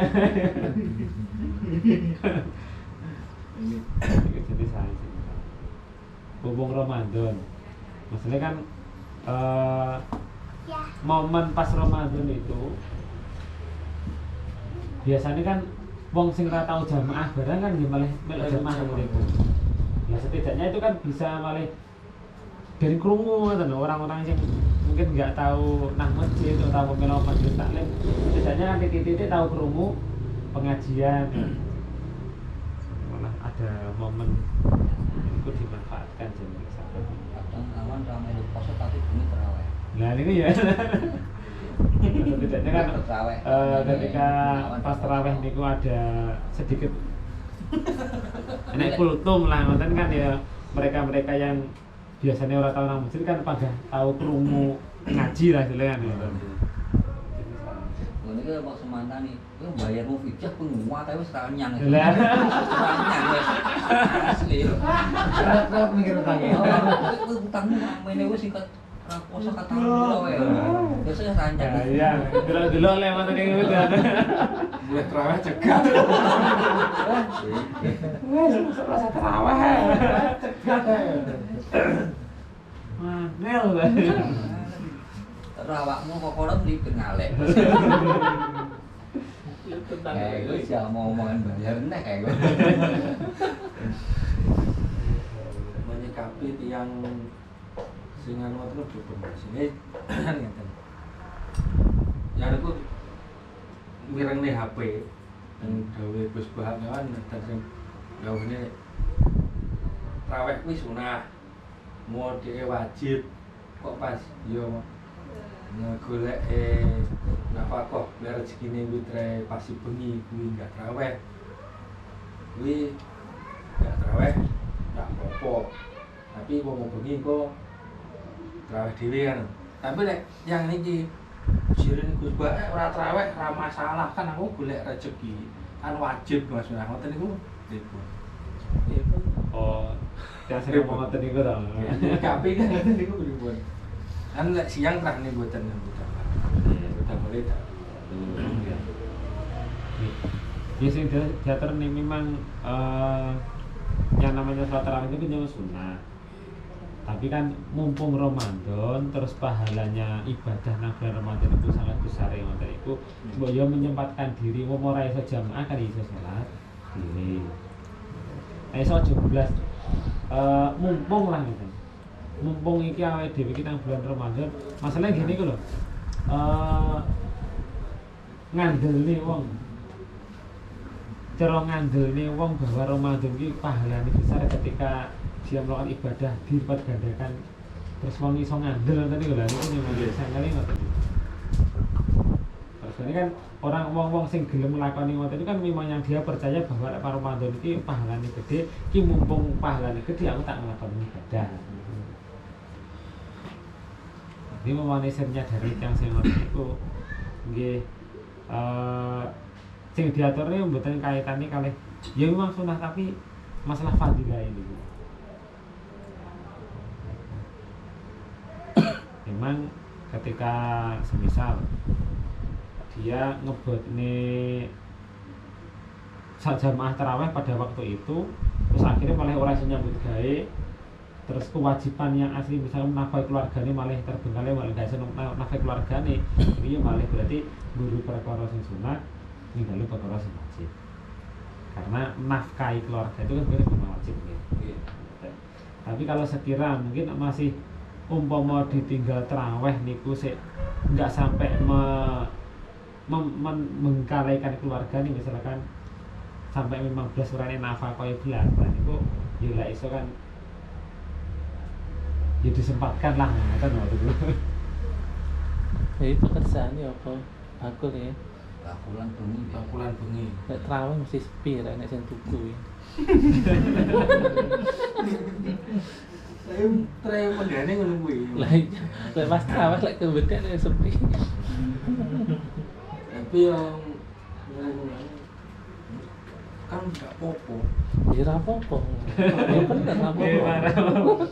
Iki jenis saya sih. Hubung Ramadan. Maksudnya kan momen pas Ramadan itu biasanya kan wong sing ora tau jamaah barang kan nggih malah melok jamaah niku. Ya setidaknya itu kan bisa malah dari krungu ngoten orang-orang yang mungkin nggak tahu nang masjid atau melo majelis taklim, setidaknya kan titik-titik tahu krungu pengajian. Malah ada momen itu dimanfaatkan jam sahabat. Kadang awan ramai lu poso tapi bunyi terawih. Nah ini ya. Setidaknya kan ketika pas terawih niku ada sedikit enek kultum lah ngoten kan ya mereka-mereka yang biasanya orang tahu nang masjid kan pada tahu krungu ngaji lah istilahnya kan ngoten. Ini kan waktu mantan nih, itu bayarmu fijah penguat tapi sekarang nyang. Lah. Sekarang nyang wes asli. Berat mikir utangnya. Itu utangmu ini wes singkat raposo katamu ya. Biasanya ranjang. Ya iya, delok-delok le ngoten niku kan. Boleh terawih cegat. Wes rasa terawih. Manel kan. Rawakmu kok kolam di pengalek. Kayak gue sih mau omongan bayar nek kayak gue. Menyikapi tiang singan waktu berpromosi ngeten. Ya aku mireng nih HP yang dawe Gus Bahagian dan sing dawuhne traweh kuwi sunah. Mau dhewe wajib kok pas yo ngegolek nafkah biar rezekine witre pasti bengi kuwi enggak traweh. Kuwi enggak traweh enggak apa-apa. Tapi mau bengi kok traweh dhewe kan. Tapi lek yang niki jirin Gus Ba ora traweh ora masalah kan aku golek rezeki kan wajib Mas Nah ngoten niku pripun. Oh, yang sering ngomong ngoten niku to. Tapi kan ngoten niku pripun. Kan lek siang terang nih buatan udah mulai dah. Ya sing teater nih memang yang namanya sholat tarawih itu kan sunnah. Tapi kan mumpung Ramadan terus pahalanya ibadah nang bulan Ramadan itu sangat besar ya ngoten iku. Mbok yo menyempatkan diri wong ora iso jamaah kan iso salat diri. Iso jeblas mumpung lah gitu. Mumpung iki awake dhewe iki nang bulan Ramadan, masalahnya gini ku lho. Ngandelne wong. Cara ngandelne wong bahwa Ramadan iki pahalane besar ketika dia melakukan ibadah dilipat gandakan. Terus wong iso ngandel ngoten niku lho, niku nyuwun sangkali ngoten. Terus ini kan orang wong-wong sing gelem nglakoni ngoten itu kan memang yang dia percaya bahwa nek Ramadan iki pahalane gede, iki mumpung pahalane gede aku tak nglakoni ibadah. Ini memanisirnya dari yang saya ngerti itu nggih sing diaturnya mboten kaitannya kalih ya memang sunah tapi masalah fadilah ini. Memang ketika semisal dia ngebotne sak jamaah tarawih pada waktu itu terus akhirnya malah ora iso nyambut gawe. Terus kewajiban yang asli misalnya nafkah keluargane malah terbengkalai malah gak iso nafkah keluargane. Iki malah berarti guru perkara sing sunat ninggali perkara sing wajib. Karena nafkahi keluarga itu kan sebenarnya wajib gitu. Tapi kalau sekira mungkin masih umpama ditinggal tarawih niku sik enggak sampai mengkalaikan keluarga nih misalkan sampai 15 urane nafkah bulan niku ya lek iso kan ya disempatkan lah kan waktu itu. Jadi pekerjaannya apa? Bakul ya. Bakulan bengi. Bakulan bengi. Nek terawih mesti sepi ra nek sing tuku. Saya try pendane ngono kuwi. Lah iya, lek pas terawih lek kebedek nek sepi. Tapi yang kan enggak popo. Ya ra apa-apa. Ya bener ra apa-apa.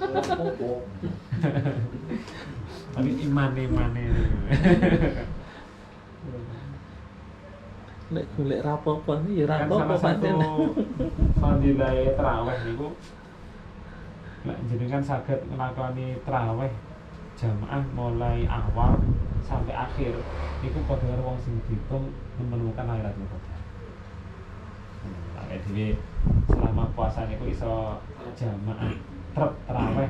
Tapi imane Nek golek rapopo ya Kan rapopo salah satu pancen. fadilah tarawih niku nek jenengan saged nglakoni tarawih jamaah mulai awal sampai akhir niku padha karo wong sing dihitung menemukan Lailatul Qadar. Jadi selama puasa niku iso jamaah trep tarawih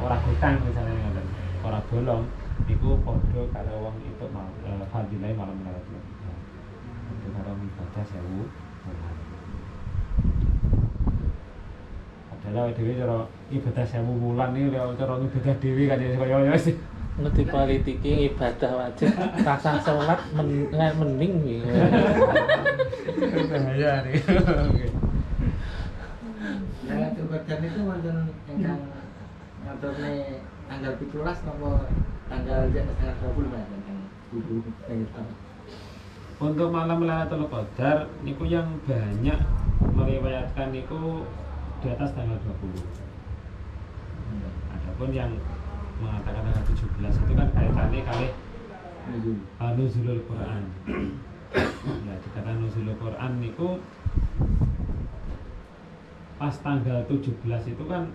ora hutang misalnya ngoten, ora bolong niku padha karo wong itu fadilah malam Lailatul Qadar. Padha karo ibadah 1000 bulan. Padahal dhewe cara ibadah 1000 bulan iki cara ibadah dhewe kan ya kaya wis Ngerti politiki ibadah wajib rasa sholat mending gitu. bahaya nih. Oke. Lailatul Qadar itu wonten ingkang ngaturne tanggal 17 napa tanggal 20 Mas ingkang kudu pengen. Untuk malam Lailatul Qadar niku yang banyak meriwayatkan niku di atas tanggal 20. Adapun yang mengatakan tanggal 17 itu kan kaitannya kali nuzulul Quran. Ya, dikatakan nuzulul Quran niku pas tanggal 17 itu kan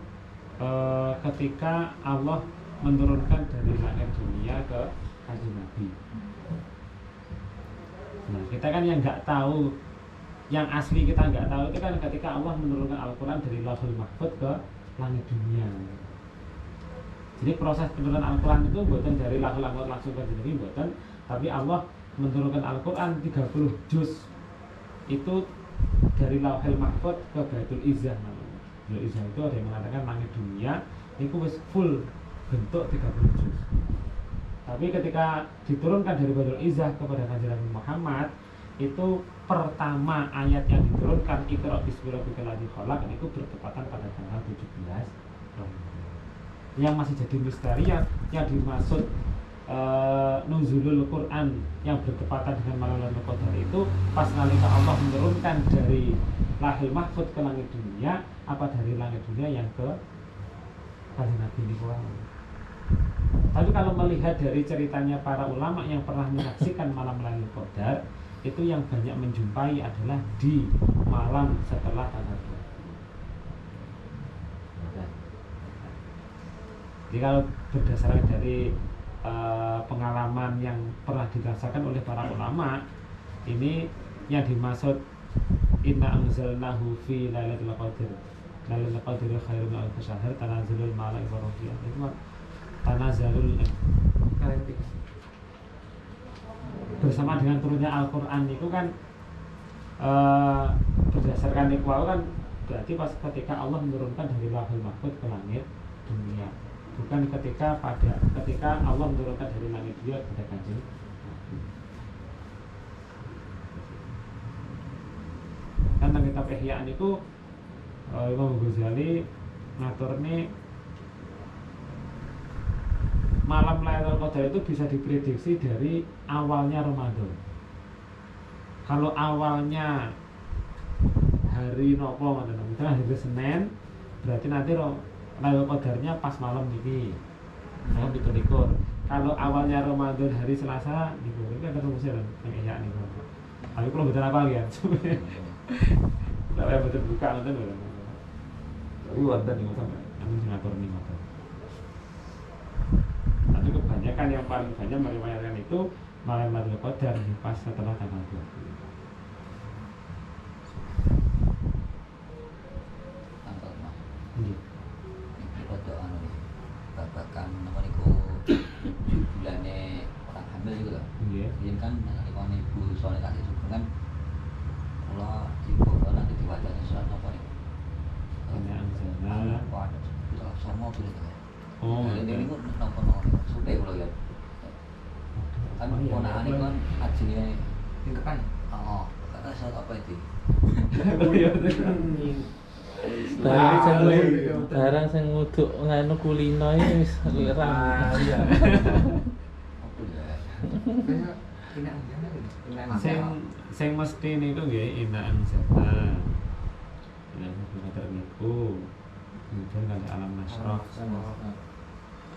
ketika Allah menurunkan dari langit dunia ke Kanjeng Nabi. Nah, kita kan yang nggak tahu, yang asli kita nggak tahu itu kan ketika Allah menurunkan Al-Quran dari Lauhul Mahfuz ke langit dunia. Jadi proses penurunan Al-Quran itu bukan dari Lauhul Mahfuz langsung ke Nabi, bukan, tapi Allah menurunkan Al-Quran 30 juz itu dari Lauhul Mahfuz ke Baitul Izzah namanya. Baitul Izzah itu ada yang mengatakan langit dunia itu wis full bentuk 30 juz. Tapi ketika diturunkan dari Baitul Izzah kepada Kanjeng Nabi Muhammad, itu pertama ayat yang diturunkan Iqra bismi rabbikal ladzi khalaq itu bertepatan pada tanggal 17 Ramadan. Yang masih jadi misteri yang dimaksud nuzulul Quran yang bertepatan dengan malam Lailatul Qadar itu pas nalika Allah menurunkan dari Lauhul Mahfuz ke langit dunia, apa dari langit dunia yang ke Kanjeng Nabi Muhammad. Tapi kalau melihat dari ceritanya para ulama yang pernah menyaksikan malam Lailatul Qadar, itu yang banyak menjumpai adalah di malam setelah tanggal 20. Jadi kalau berdasarkan dari pengalaman yang pernah dirasakan oleh para ulama, ini yang dimaksud inna anzalnahu fi lailatul qadar. Lailatul qadar khairun min alfi syahr, tanazzalul malaikatu war ruh. Itu tanazzalul bersama dengan turunnya Al-Quran itu kan berdasarkan ikhwal kan berarti pas ketika Allah menurunkan dari Lauhul Mahfuz ke langit dunia, bukan ketika Allah menurunkan dari langit dunia kepada Kanjeng Nabi. Kan nang kitab Ihya niku Imam Ghazali ngaturne malam Lailatul Qadar itu bisa diprediksi dari awalnya Ramadan. Kalau awalnya hari nopo misalnya hari Senin, berarti nanti Lailatul Qadarnya pas malam ini. Malam 17. Kalau awalnya Ramadan hari Selasa niku, ini ada rumusnya kan yang nih. Tapi kalau betul apa ya? Lah betul buka ngoten lho. Tapi wonten niku sampe anu sing ngatur niku. Tapi kebanyakan yang paling banyak meriwayatkan itu malam Lailatul Qadar pas setelah tanggal 20. Tanggal Mas. Nggih. Iki rada anu babakan apa niku bulane orang hamil iku lho. Nggih. Yen kan nalika ibu soalnya kasih sugeng kan kula ibu nanti diwacane surat apa niku. Inna anzalna. Waduh, kita sama dulu. Oh, ini kok nopo-nopo sudah kula ya. Kan ponakan iki kan ajine Tingkepan. oh, kata surat apa itu? Barang sing nguduk nganu kulino iki wis lerang. Apa ya? Kayak ini Sing mesti niku nggih Inna anzalna. Inna anzalna niku. Kemudian kali alam nasrah.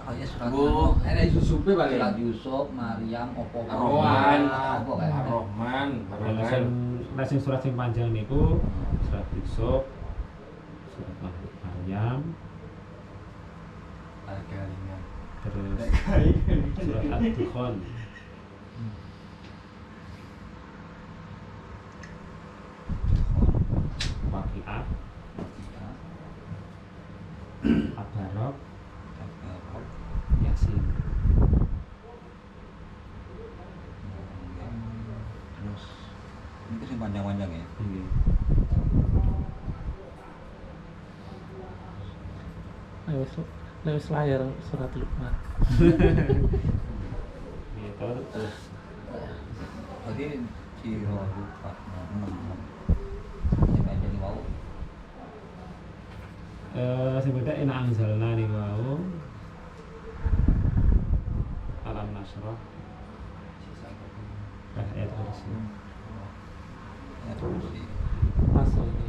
Oh ya surat. Bu, enak Yusufe paling. Surat Yusuf, Maryam, opo Ar-Rahman, opo kayak. Ar-Rahman, Kalau sing surat sing panjang niku surat Yusuf, surat Maryam, Al-Kalingan. terus surat Ad-Dukhan. Waqiah, At-Tabarok, Yasin. Terus ini sing panjang-panjang ya. Nggih. Lewis layar surat Luqman. Gitu terus Berarti Ciro lupa 6. Sampai jadi mau. sing beda Inna Anzalna niku wau. Alam Nasrah. Ayat kursi. Ya terus sih. Pasal ini.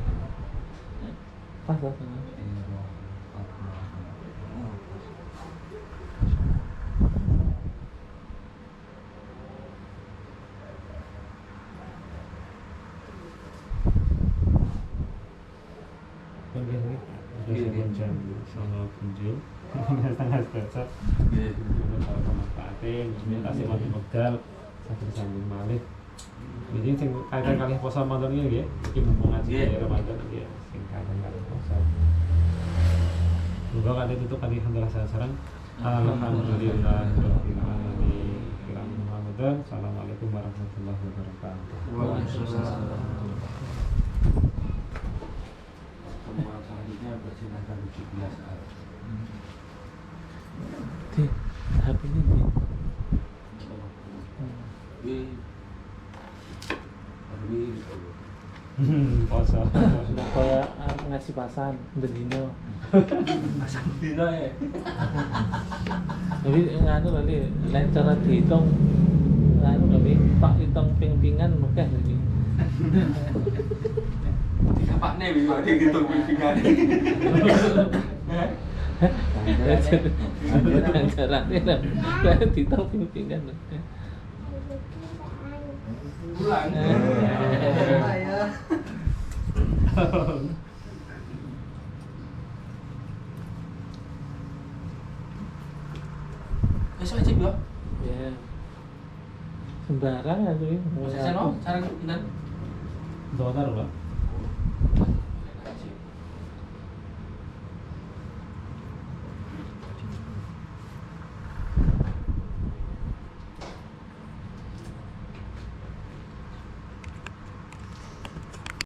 Pasal sana. Ciro Oke, Iya, sudah jam 09.07. Setengah 11. Nggih. Kalau pemanfaatin, kemudian kasih mati modal, sambil sambung malih. Jadi sing kali poso Ramadan iki nggih, iki mumpung ngaji Nggih. Ramadan nggih, sing kali poso. Semoga kali tutup kali alhamdulillah sareng. Alhamdulillahirabbil alamin. Ramadan. Assalamualaikum warahmatullahi wabarakatuh. Waalaikumsalam. Semua selanjutnya bersilakan 17 A. Di HP ini di. Poso. Kaya ngasih pasan bendino. Dina ya. Tapi nganu kali lain cara dihitung. Nganu kali Pak hitung ping-pingan mekeh lagi. Tiga Pak Ne bisa dihitung pimpinan. Caranya lah dihitung ping-pingan. Bulan. Ya. Esok aja ya. Ya. Sembarang ya tuh. Saya no, cara kita Dolar, Pak.